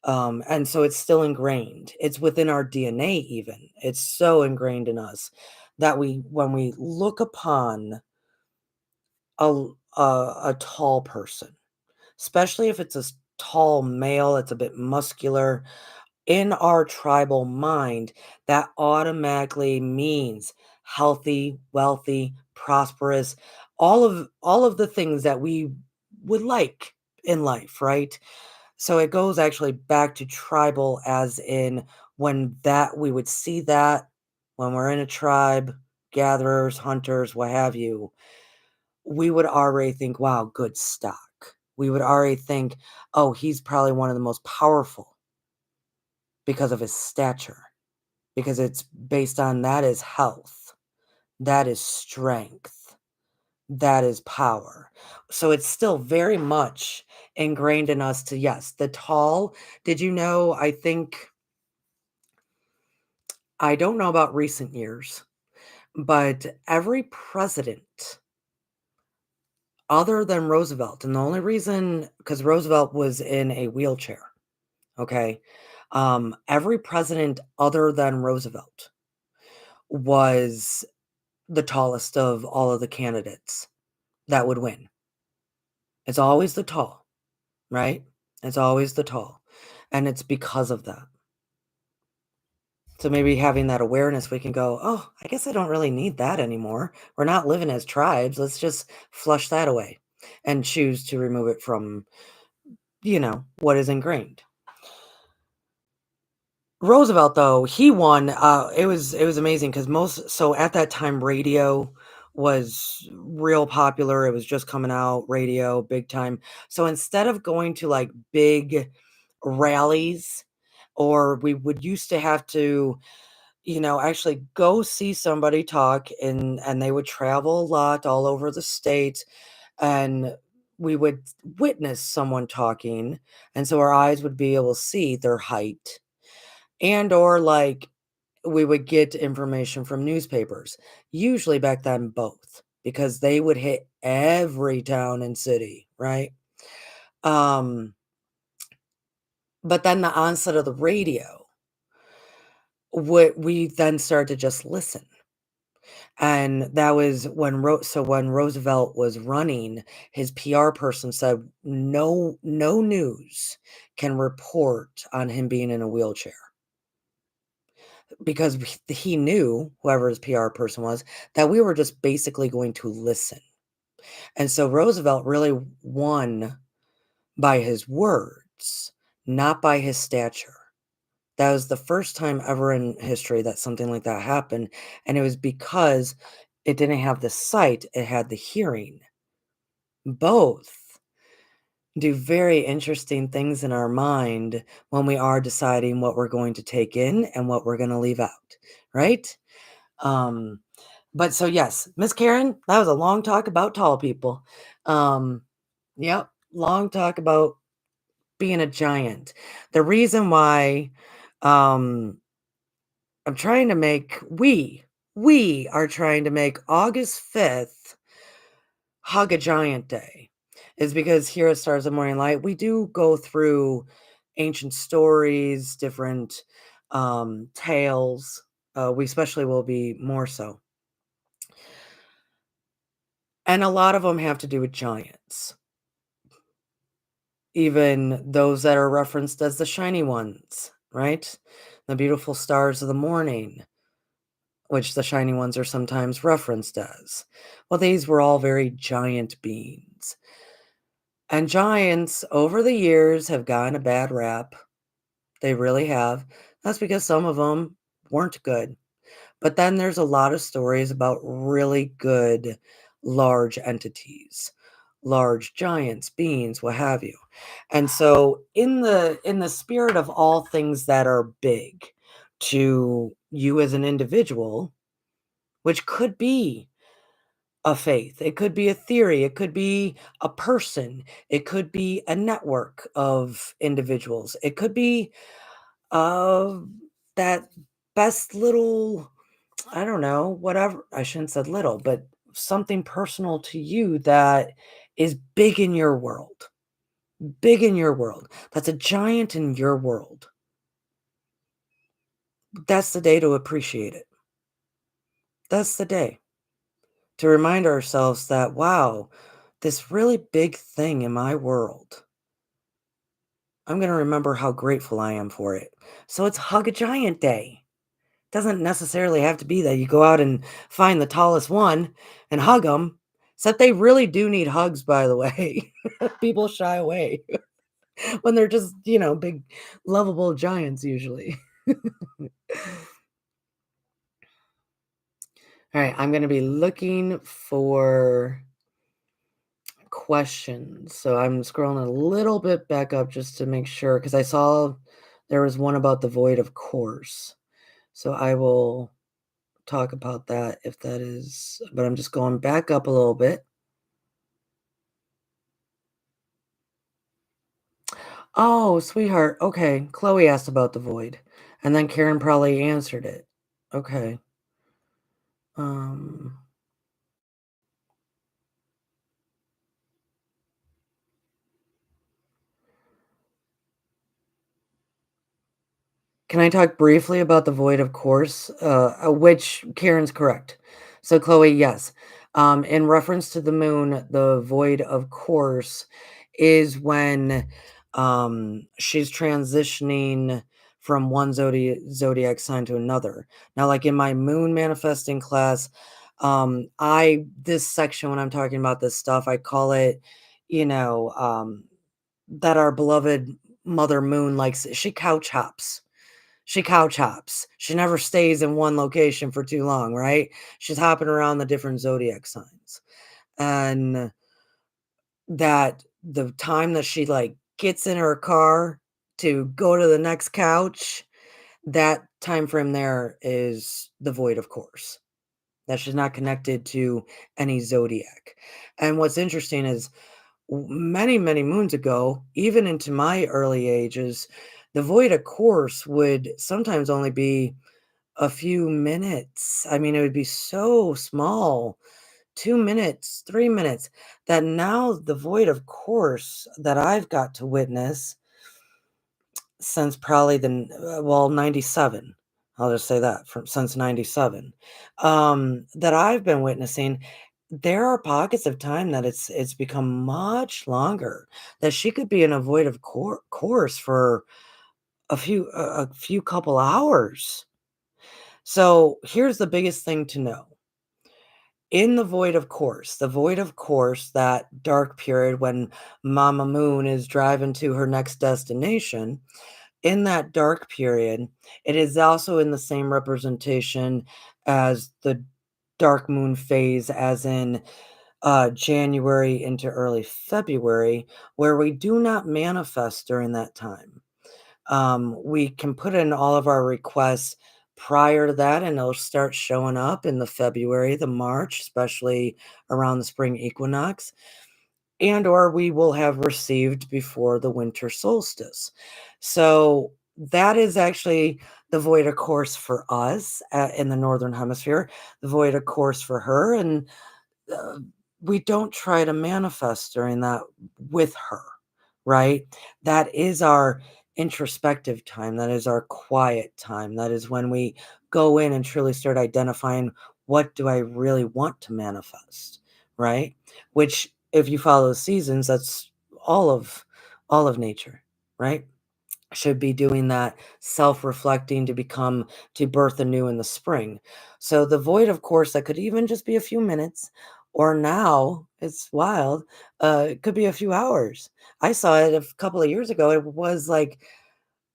and so it's still ingrained. It's within our DNA even. It's so ingrained in us that when we look upon a tall person, especially if it's a tall male, it's a bit muscular, in our tribal mind, that automatically means healthy, wealthy, prosperous, all of the things that we would like in life, right? So it goes actually back to tribal as in when that we would see that when we're in a tribe, gatherers, hunters, what have you, we would already think, wow, good stock. We would already think, oh, he's probably one of the most powerful because of his stature, because it's based on that is health, that is strength, that is power. So it's still very much ingrained in us to, yes, the tall. Did you know? I don't know about recent years, but every president other than Roosevelt, and the only reason because Roosevelt was in a wheelchair, okay? Every president other than Roosevelt was the tallest of all of the candidates that would win. It's always the tall, right? It's always the tall, and it's because of that. So maybe having that awareness, we can go, "Oh, I guess I don't really need that anymore. We're not living as tribes. Let's just flush that away and choose to remove it from, what is ingrained." Roosevelt, though, he won, it was amazing because most so at that time, radio was real popular, it was just coming out, radio, big time. So instead of going to, like, big rallies, or we would used to have to, actually go see somebody talk, and they would travel a lot all over the state, and we would witness someone talking, and so our eyes would be able to see their height, and or, like, we would get information from newspapers, usually back then both, because they would hit every town and city, right? Um, but then the onset of the radio, what we then started to just listen, and that was when Roosevelt was running, his PR person said, "No news can report on him being in a wheelchair." Because he knew, whoever his PR person was, that we were just basically going to listen. And so Roosevelt really won by his words, not by his stature. That was the first time ever in history that something like that happened. And it was because it didn't have the sight, it had the hearing. Both do very interesting things in our mind when we are deciding what we're going to take in and what we're going to leave out, right? Um, but so yes, Miss Karen, that was a long talk about tall people. Um, yep, long talk about being a giant. The reason why um I'm trying to make we are trying to make August 5th Hug a Giant Day is because here at Stars of Morning Light, we do go through ancient stories, different tales. We especially will be more so. And a lot of them have to do with giants, even those that are referenced as the shiny ones, right? The beautiful stars of the morning, which the shiny ones are sometimes referenced as. Well, these were all very giant beings. And giants over the years have gotten a bad rap. They really have. That's because some of them weren't good. But then there's a lot of stories about really good large entities, large giants, beings, what have you. And so in the spirit of all things that are big to you as an individual, which could be a faith, it could be a theory, it could be a person, it could be a network of individuals, it could be uh, that best little, I don't know, whatever. I shouldn't said little, but something personal to you that is big in your world. Big in your world. That's a giant in your world. That's the day to appreciate it. That's the day to remind ourselves that, wow, this really big thing in my world, I'm going to remember how grateful I am for it. So it's Hug a Giant Day. Doesn't necessarily have to be that you go out and find the tallest one and hug them. Except they really do need hugs, by the way. People shy away when they're just, big, lovable giants usually. All right, I'm going to be looking for questions. So I'm scrolling a little bit back up just to make sure because I saw there was one about the void, of course. So I will talk about that if that is, but I'm just going back up a little bit. Oh, sweetheart. Okay. Chloe asked about the void, and then Karen probably answered it. Okay. Um, can I talk briefly about the void, of course, which Karen's correct. So, Chloe, yes. In reference to the moon, the void, of course, is when she's transitioning from one zodiac sign to another. Now, like in my moon manifesting class, I this section when I'm talking about this stuff, I call it, you know, that our beloved mother moon likes. She couch hops. She couch hops. She never stays in one location for too long, right? She's hopping around the different zodiac signs. And that the time that she like gets in her car to go to the next couch, that time frame there is the void, of course. That she's not connected to any zodiac. And what's interesting is many, many moons ago, even into my early ages, the void, of course, would sometimes only be a few minutes. I mean, it would be so small, 2 minutes, 3 minutes, that now the void, of course, that I've got to witness since probably well, 97. I'll just say that from since 97. That I've been witnessing, there are pockets of time that it's become much longer, that she could be in a void of course for a few couple hours. So here's the biggest thing to know. In the void of course, that dark period when Mama Moon is driving to her next destination, in that dark period, it is also in the same representation as the dark moon phase, as in January into early February, where we do not manifest during that time. We can put in all of our requests prior to that, and it'll start showing up in the February, the March, especially around the spring equinox, and or we will have received before the winter solstice. So that is actually the void of course for us in the northern hemisphere, the void of course for her, and uh, we don't try to manifest during that with her, right? That is our introspective time. That is our quiet time. That is when we go in and truly start identifying what do I really want to manifest, right? Which, if you follow the seasons, that's all of all of nature, right? Should be doing that self-reflecting to birth anew in the spring. So the void, of course, that could even just be a few minutes, or now it's wild. It could be a few hours. I saw it a couple of years ago. It was like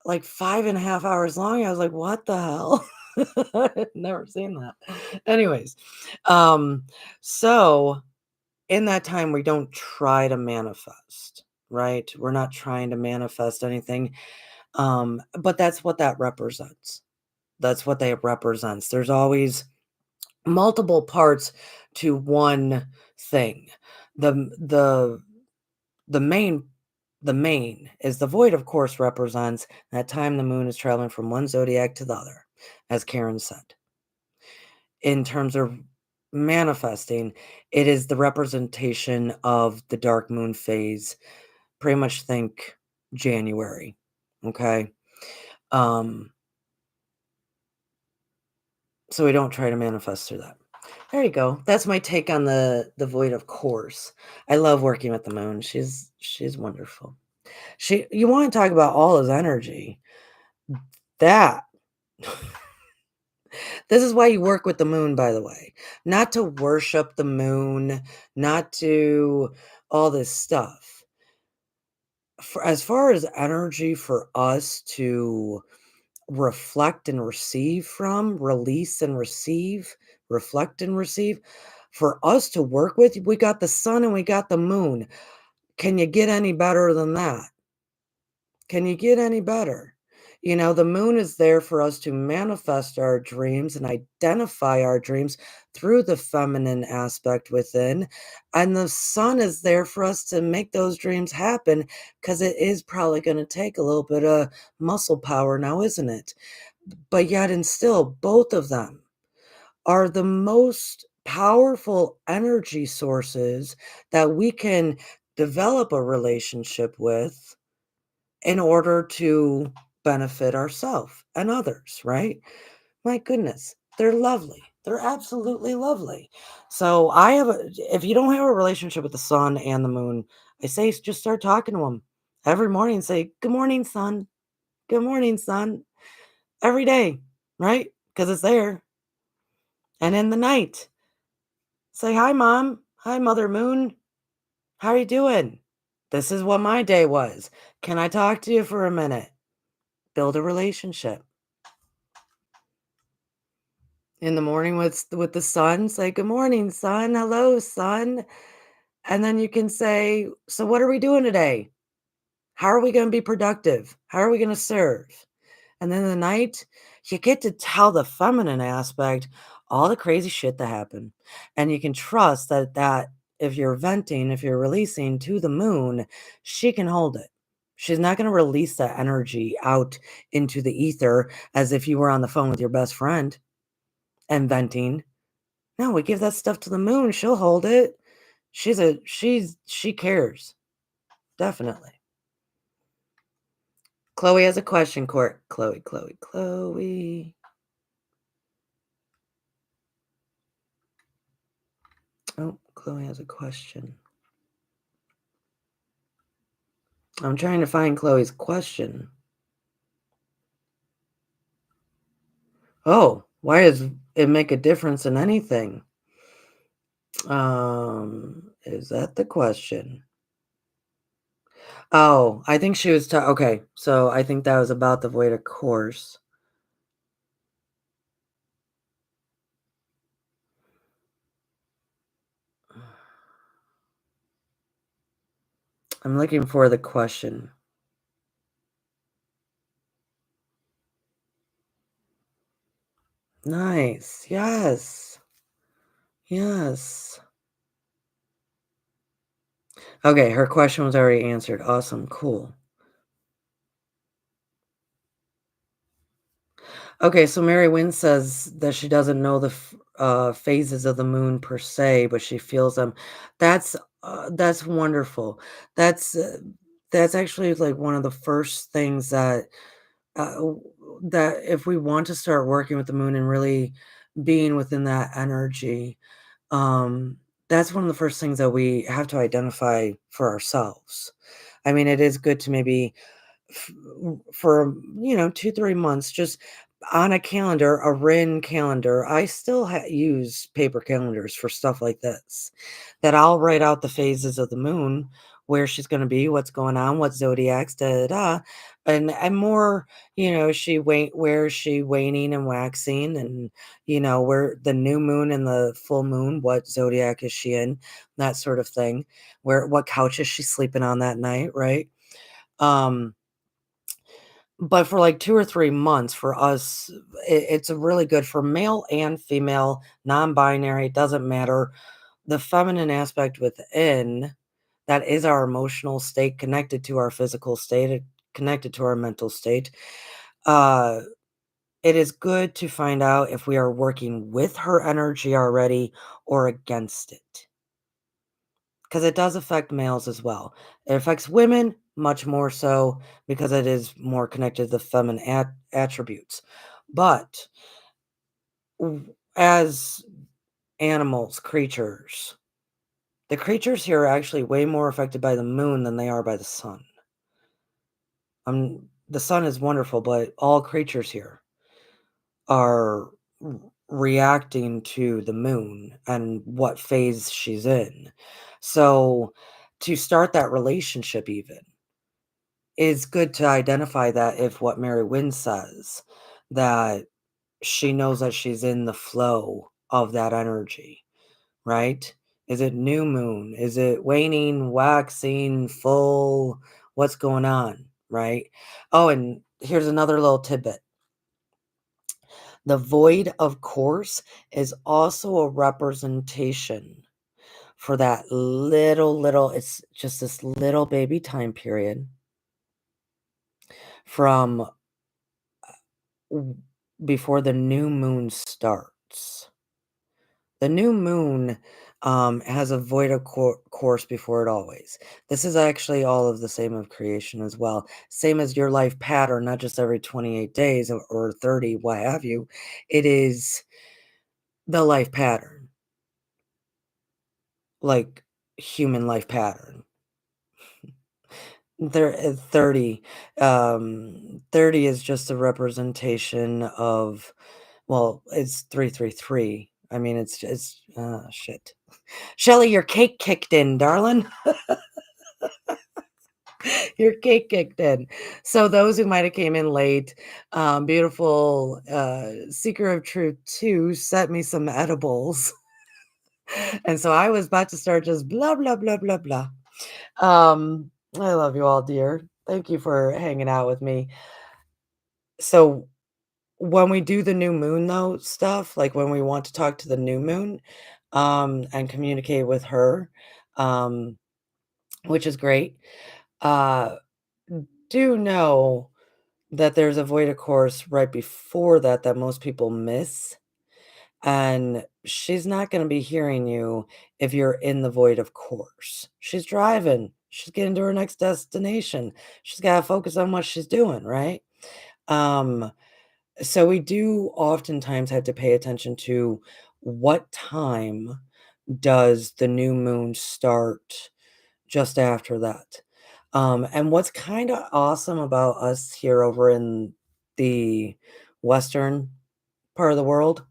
like 5.5 hours long. I was like, "What the hell?" I'd never seen that. Anyways, um, so in that time, we don't try to manifest, right? We're not trying to manifest anything, but that's what that represents. That's what that represents. There's always multiple parts to one thing. The the main the main is the void, of course, represents that time the moon is traveling from one zodiac to the other, as Karen said. In terms of manifesting, it is the representation of the dark moon phase. Pretty much think January. Okay. Um, so we don't try to manifest through that. There you go. That's my take on the void, of course. I love working with the moon. She's wonderful. You want to talk about all his energy. That this is why you work with the moon, by the way. Not to worship the moon, not to all this stuff. As far as energy for us to reflect and receive from, release and receive, reflect and receive, for us to work with, we got the sun and we got the moon. Can you get any better than that? Can you get any better? The moon is there for us to manifest our dreams and identify our dreams through the feminine aspect within. And the sun is there for us to make those dreams happen because it is probably going to take a little bit of muscle power now, isn't it? But yet, and still, both of them are the most powerful energy sources that we can develop a relationship with in order to benefit ourselves and others, right? My goodness, they're lovely. They're absolutely lovely. So if you don't have a relationship with the sun and the moon, I say just start talking to them every morning. Say, "Good morning, sun. Good morning, sun." Every day, right? Because it's there. And in the night, say, "Hi, mom. Hi, Mother Moon. How are you doing? This is what my day was. Can I talk to you for a minute?" Build a relationship. In the morning with the sun, say, "Good morning, sun. Hello, sun." And then you can say, "So what are we doing today? How are we gonna be productive? How are we gonna serve?" And then the night, you get to tell the feminine aspect all the crazy shit that happened. And you can trust that if you're venting, if you're releasing to the moon, she can hold it. She's not gonna release that energy out into the ether as if you were on the phone with your best friend and venting. No, we give that stuff to the moon, she'll hold it. She cares, definitely. Chloe has a question, Court. Chloe. Oh, Chloe has a question. I'm trying to find Chloe's question. Oh, why does it make a difference in anything? Is that the question? Oh, I think she was okay, so I think that was about the void of course. I'm looking for the question. Nice. Yes. Yes. Okay, her question was already answered. Awesome. Cool. Okay, so Mary Wynn says that she doesn't know the phases of the moon per se, but she feels them. That's wonderful. That's uh, that's actually like one of the first things that if we want to start working with the moon and really being within that energy, um, that's one of the first things that we have to identify for ourselves. I mean, it is good to maybe f for, 2, 3 months, just on a calendar, a written calendar. I still use paper calendars for stuff like this, that I'll write out the phases of the moon where she's gonna be, what's going on, what zodiacs, da da da. And more, where is she waning and waxing, and where the new moon and the full moon, what zodiac is she in, that sort of thing. What couch is she sleeping on that night, right? Um, but for like 2 or 3 months for us, it's a really good for male and female, non-binary, it doesn't matter. The feminine aspect within, that is our emotional state connected to our physical state, connected to our mental state. Uh, it is good to find out if we are working with her energy already or against it, because it does affect males as well. It affects women much more so because it is more connected to the feminine attributes. But as animals, creatures, the creatures here are actually way more affected by the moon than they are by the sun. The sun is wonderful, but all creatures here are reacting to the moon and what phase she's in. So, to start that relationship, even, is good to identify that if what Mary Wynn says, that she knows that she's in the flow of that energy, right? Is it new moon? Is it waning, waxing, full? What's going on, right? Oh, and here's another little tidbit. The void, of course, is also a representation for that it's just this little baby time period from w- before the new moon starts. The new moon has a void of course before it always. This is actually all of the same of creation as well. Same as your life pattern, not just every 28 days or 30, what have you. It is the life pattern, like human life pattern. There, 30, 30 is just a representation of, well, it's 333. I mean, shit. Shelly, your cake kicked in, darling. Your cake kicked in. So those who might have came in late, beautiful seeker of truth 2 sent me some edibles. And so I was about to start just blah blah blah blah blah. I love you all, dear. Thank you for hanging out with me. So when we do the new moon though stuff, like when we want to talk to the new moon, and communicate with her, um, which is great. Uh, do know that there's a void of course right before that that most people miss. And she's not going to be hearing you if you're in the void of course. She's driving, she's getting to her next destination. She's got to focus on what she's doing, right? Um, so we do oftentimes have to pay attention to what time does the new moon start just after that. And what's kind of awesome about us here over in the Western part of the world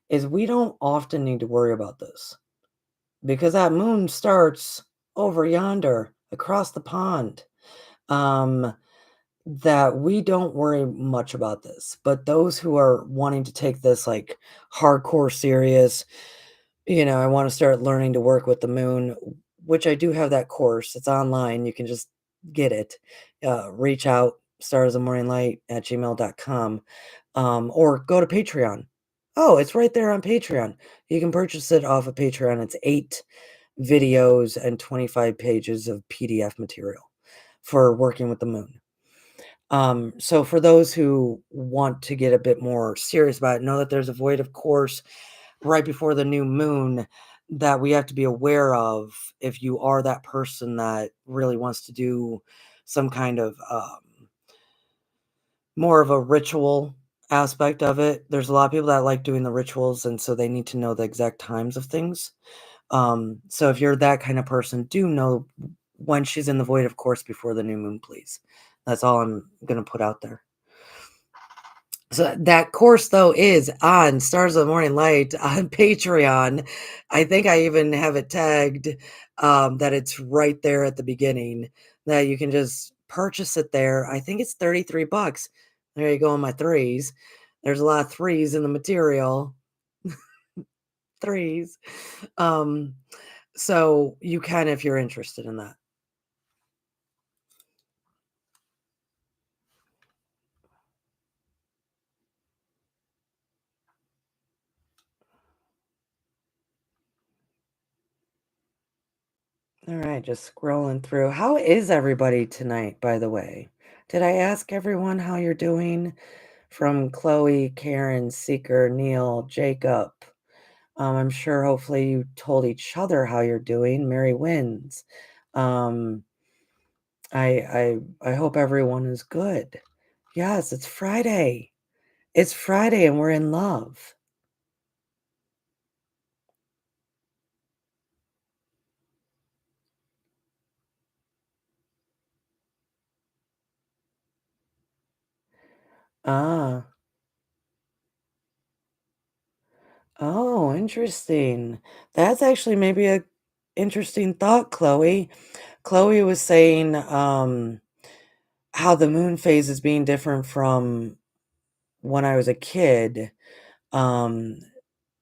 is we don't often need to worry about this because that moon starts over yonder across the pond. Um, that we don't worry much about this. But those who are wanting to take this like hardcore serious, I want to start learning to work with the moon, which I do have that course. It's online. You can just get it. Reach out, starsofmorninglight at gmail.com, or go to Patreon. Oh, it's right there on Patreon. You can purchase it off of Patreon. It's 8 videos and 25 pages of PDF material for working with the moon. So for those who want to get a bit more serious about it, know that there's a void, of course, right before the new moon that we have to be aware of if you are that person that really wants to do some kind of more of a ritual aspect of it. There's a lot of people that like doing the rituals, and so they need to know the exact times of things. So if you're that kind of person, do know when she's in the void, of course, before the new moon, please. That's all I'm going to put out there. So that course though is on Stars of the Morning Light on Patreon. I think I even have it tagged that it's right there at the beginning that you can just purchase it there. I think it's 33 bucks. There you go on my threes. There's a lot of threes in the material. Threes. Um so you can if you're interested in that. All right, just scrolling through. How is everybody tonight, by the way? Did I ask everyone how you're doing? From Chloe, Karen, Seeker, Neil, Jacob. I'm sure hopefully you told each other how you're doing. Mary wins. Um, I hope everyone is good. Yes, it's Friday. It's Friday and we're in love. Ah, oh, interesting. That's actually maybe a interesting thought, Chloe. Chloe was saying how the moon phase is being different from when I was a kid. Um,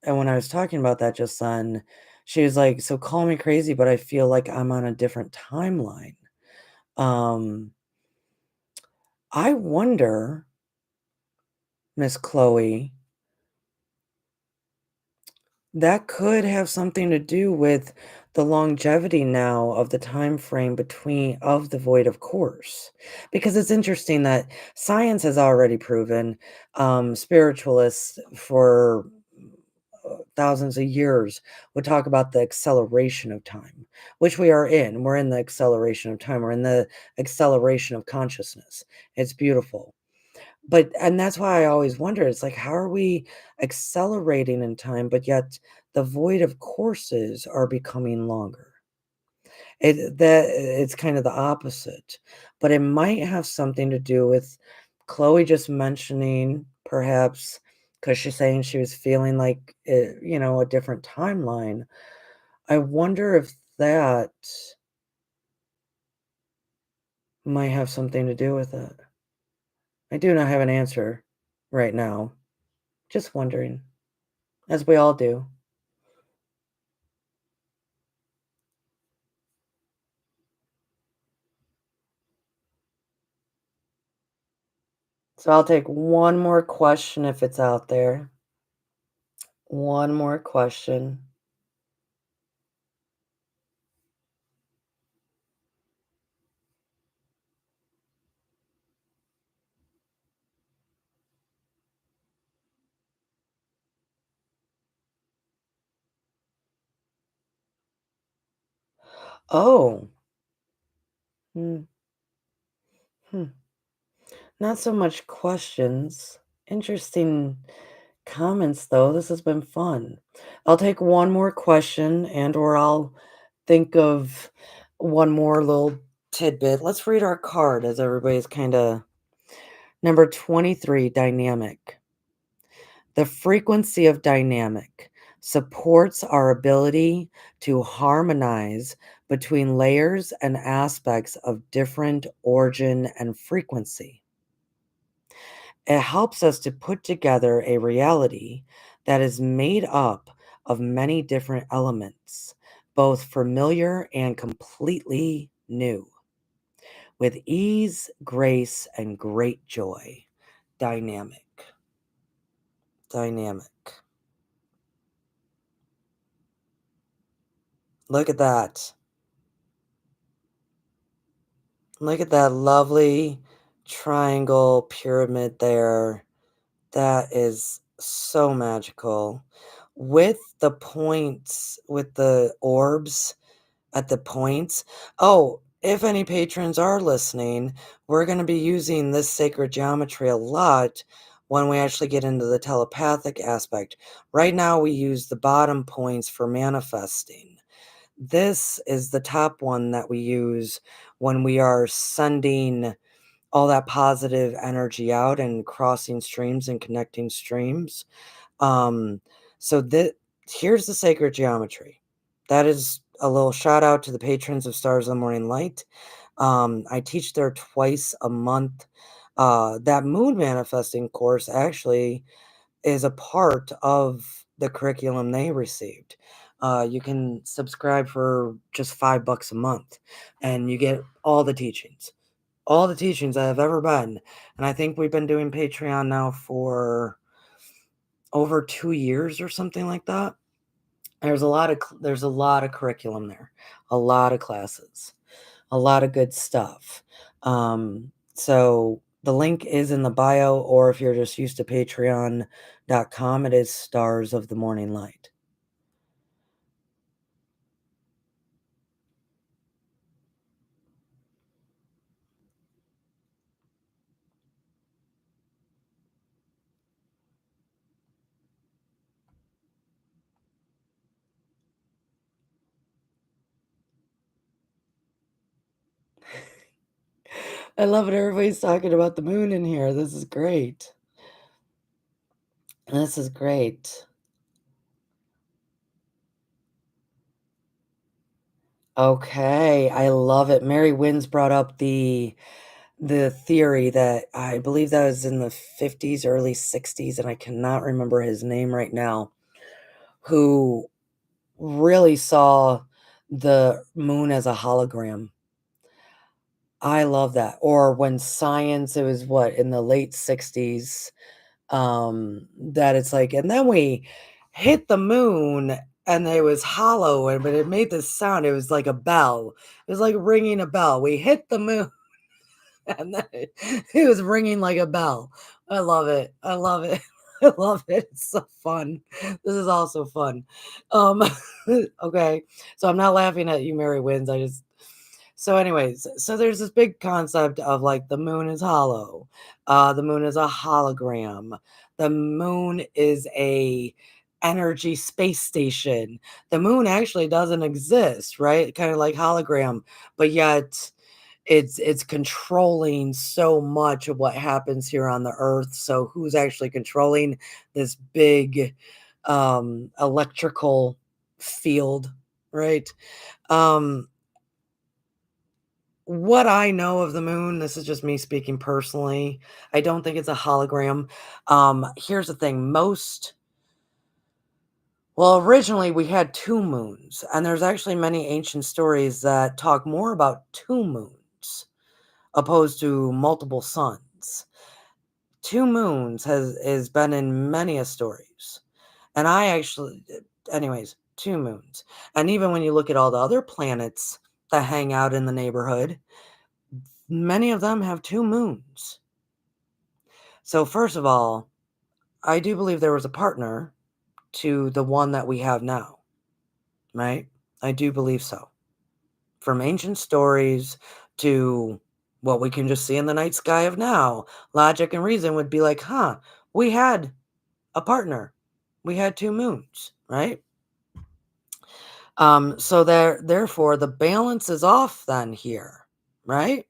and when I was talking about that just then, she was like, "So call me crazy, but I feel like I'm on a different timeline." Um, I wonder, Miss Chloe, that could have something to do with the longevity now of the time frame between of the void of course, because it's interesting that science has already proven, spiritualists for thousands of years would talk about the acceleration of time, which we are in. We're in the acceleration of time. We're in the acceleration of consciousness. It's beautiful. But and that's why I always wonder, it's like, how are we accelerating in time, but yet the void of courses are becoming longer? It's kind of the opposite. But it might have something to do with Chloe just mentioning perhaps because she's saying she was feeling like a different timeline. I wonder if that might have something to do with it. I do not have an answer right now. Just wondering, as we all do. So I'll take one more question if it's out there. One more question. Oh, hmm, hmm. Not so much questions. Interesting comments, though. This has been fun. I'll take one more question and or I'll think of one more little tidbit. Let's read our card as everybody's kind of number 23, dynamic. The frequency of dynamic supports our ability to harmonize between layers and aspects of different origin and frequency. It helps us to put together a reality that is made up of many different elements, both familiar and completely new, with ease, grace, and great joy. Dynamic. Dynamic. Look at that. Look at that lovely triangle pyramid there. That is so magical. With the points, with the orbs at the points. Oh, if any patrons are listening, we're going to be using this sacred geometry a lot when we actually get into the telepathic aspect. Right now, we use the bottom points for manifesting. This is the top one that we use when we are sending all that positive energy out and crossing streams and connecting streams. Um, so that here's the sacred geometry. That is a little shout out to the patrons of Stars of the Morning Light. I teach there twice a month. That moon manifesting course actually is a part of the curriculum they received. You can subscribe for just $5 a month, and you get all the teachings I have ever been. And I think we've been doing Patreon now for over 2 years or something like that. There's a lot of curriculum there, a lot of classes, a lot of good stuff. So the link is in the bio, or if you're just used to patreon.com, it is Stars of the Morning Light. I love it. Everybody's talking about the moon in here. This is great. This is great. Okay, I love it. Mary Wynn's brought up the theory that I believe that was in the 50s, early 60s, and I cannot remember his name right now, who really saw the moon as a hologram. I love that. Or when science, it was what, in the late 60s, that it's like, and then we hit the moon and it was hollow, and but it made this sound. It was like a bell. It was like ringing a bell. We hit the moon and then it was ringing like a bell. I love it. I love it. I love it. It's so fun. This is also fun. Um, okay. So I'm not laughing at you, Mary Wins. I just so anyways, so there's this big concept of like the moon is hollow. The moon is a hologram. The moon is a energy space station. The moon actually doesn't exist, right? Kind of like hologram, but yet it's controlling so much of what happens here on the earth. So who's actually controlling this big electrical field, right? Um what I know of the moon, this is just me speaking personally. I don't think it's a hologram. Here's the thing, well, originally we had 2 moons, and there's actually many ancient stories that talk more about 2 moons opposed to multiple suns. 2 moons has been in many a stories. And I actually anyways, 2 moons. And even when you look at all the other planets that hang out in the neighborhood, many of them have 2 moons. So first of all, I do believe there was a partner to the one that we have now, right? I do believe so. From ancient stories to what we can just see in the night sky of now, logic and reason would be like, huh, we had a partner. We had 2 moons, right? So therefore the balance is off then here, right?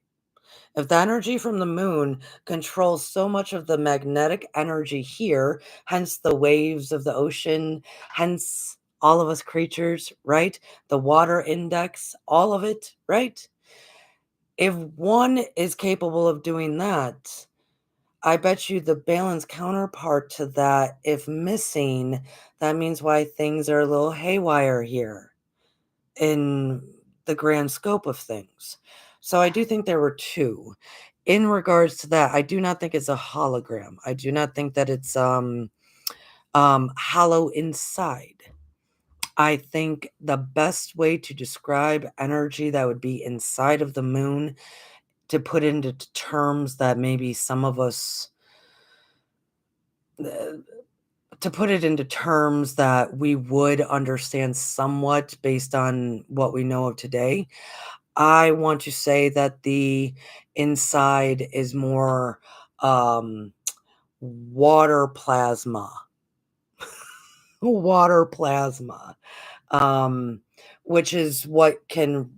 If the energy from the moon controls so much of the magnetic energy here, hence the waves of the ocean, hence all of us creatures, right? The water index, all of it, right? If one is capable of doing that, I bet you the balance counterpart to that, if missing, that means why things are a little haywire here in the grand scope of things. So I do think there were 2. In regards to that, I do not think it's a hologram. I do not think that it's hollow inside. I think the best way to describe energy that would be inside of the moon, to put into terms that maybe some of us uh, to put it into terms that we would understand somewhat based on what we know of today, I want to say that the inside is more um, water plasma, water plasma, um, which is what can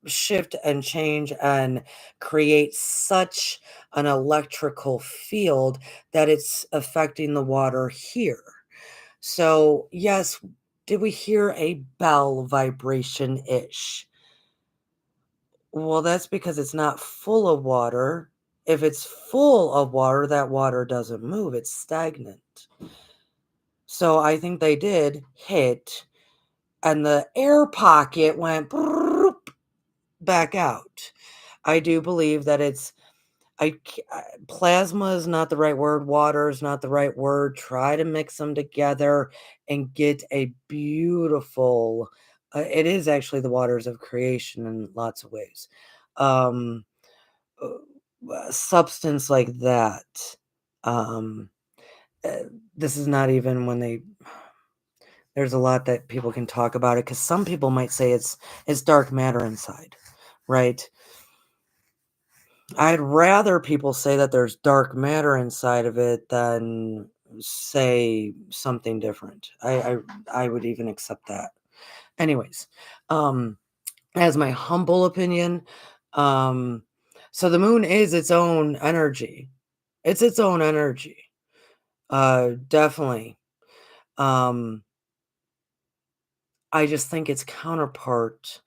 shift and change and create such an electrical field that it's affecting the water here. So, yes, did we hear a bell vibration ish? Well, that's because it's not full of water. If it's full of water, that water doesn't move, it's stagnant. So I think they did hit, and the air pocket went back out. I do believe that it's plasma is not the right word, water is not the right word. Try to mix them together and get a beautiful it is actually the waters of creation in lots of ways. Um, Substance like that. Um, uh, this is not even when they there's a lot that people can talk about it because some people might say it's dark matter inside, right? I'd rather people say that there's dark matter inside of it than say something different. I would even accept that. Anyways, um, as my humble opinion, um, so the moon is its own energy. It's its own energy. Definitely. Um, I just think its counterpart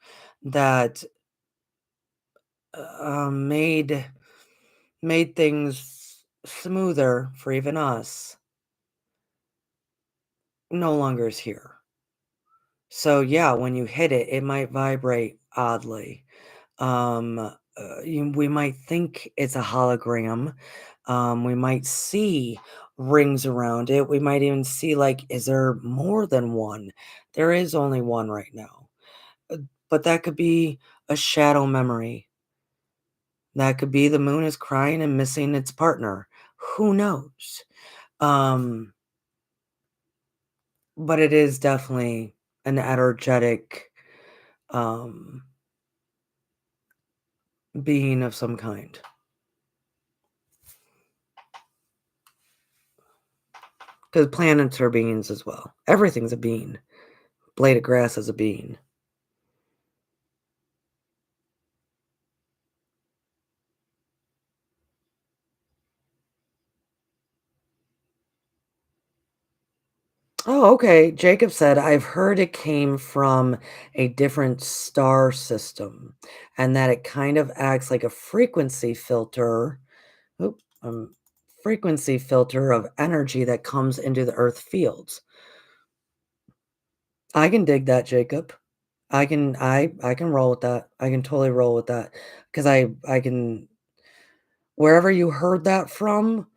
that made things smoother for even us no longer is here. So yeah, when you hit it, it might vibrate oddly. We might think it's a hologram. We might see rings around it. We might even see like, is there more than one? There is only one right now. Uh, But that could be a shadow memory. That could be the moon is crying and missing its partner. Who knows? Um, but it is definitely an energetic um being of some kind. Because planets are beings as well. Everything's a being. Blade of grass is a being. Oh, okay. Jacob said, I've heard it came from a different star system and that it kind of acts like a frequency filter. Oop, frequency filter of energy that comes into the earth fields. I can dig that, Jacob. I can roll with that. I can totally roll with that because I can wherever you heard that from,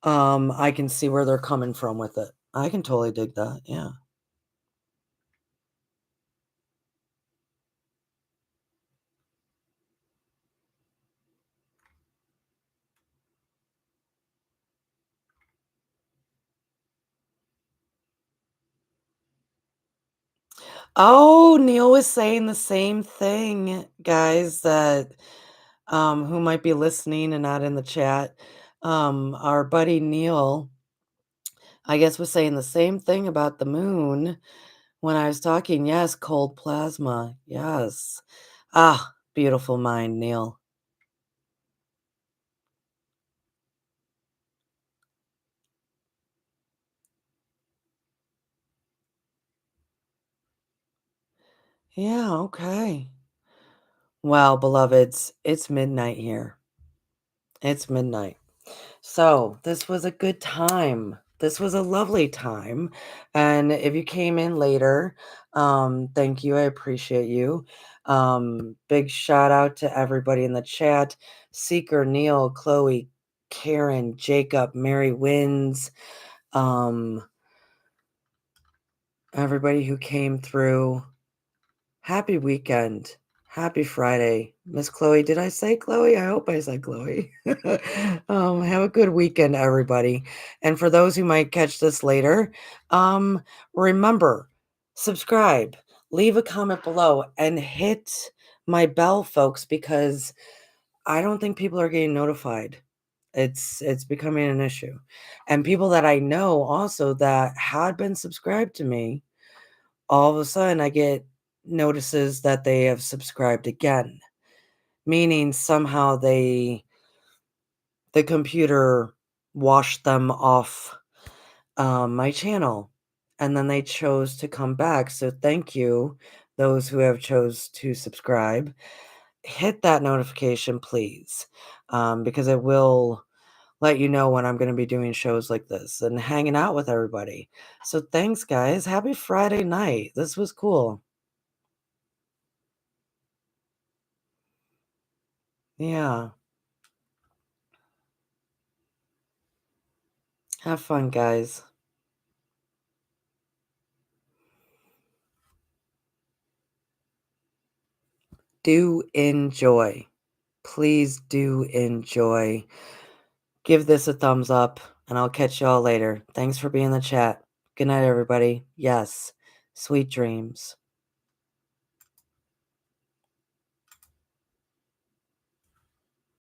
I can see where they're coming from with it. I can totally dig that, yeah. Oh, Neil was saying the same thing, guys, that, who might be listening and not in the chat. Our buddy Neil, I guess, was saying the same thing about the moon when I was talking. Yes, cold plasma. Yes. Ah, beautiful mind, Neil. Yeah, okay. Well, beloveds, it's midnight here. It's midnight. So, this was a good time. This was a lovely time. And if you came in later, thank you. I appreciate you. Big shout out to everybody in the chat. Seeker, Neil, Chloe, Karen, Jacob, Mary Wins, um, everybody who came through. Happy weekend. Happy Friday. Miss Chloe, did I say Chloe? I hope I said Chloe. Have a good weekend, everybody. And for those who might catch this later, remember, subscribe, leave a comment below, and hit my bell, folks, because I don't think people are getting notified. It's becoming an issue. And people that I know also that had been subscribed to me, all of a sudden I get notices that they have subscribed again, meaning somehow the computer washed them off my channel, and then they chose to come back. So thank you, those who have chose to subscribe. Hit that notification, please, because it will let you know when I'm going to be doing shows like this and hanging out with everybody. So thanks, guys. Happy Friday night. This was cool. Yeah. Have fun, guys. Do enjoy. Please do enjoy. Give this a thumbs up, and I'll catch y'all later. Thanks for being in the chat. Good night, everybody. Yes, sweet dreams.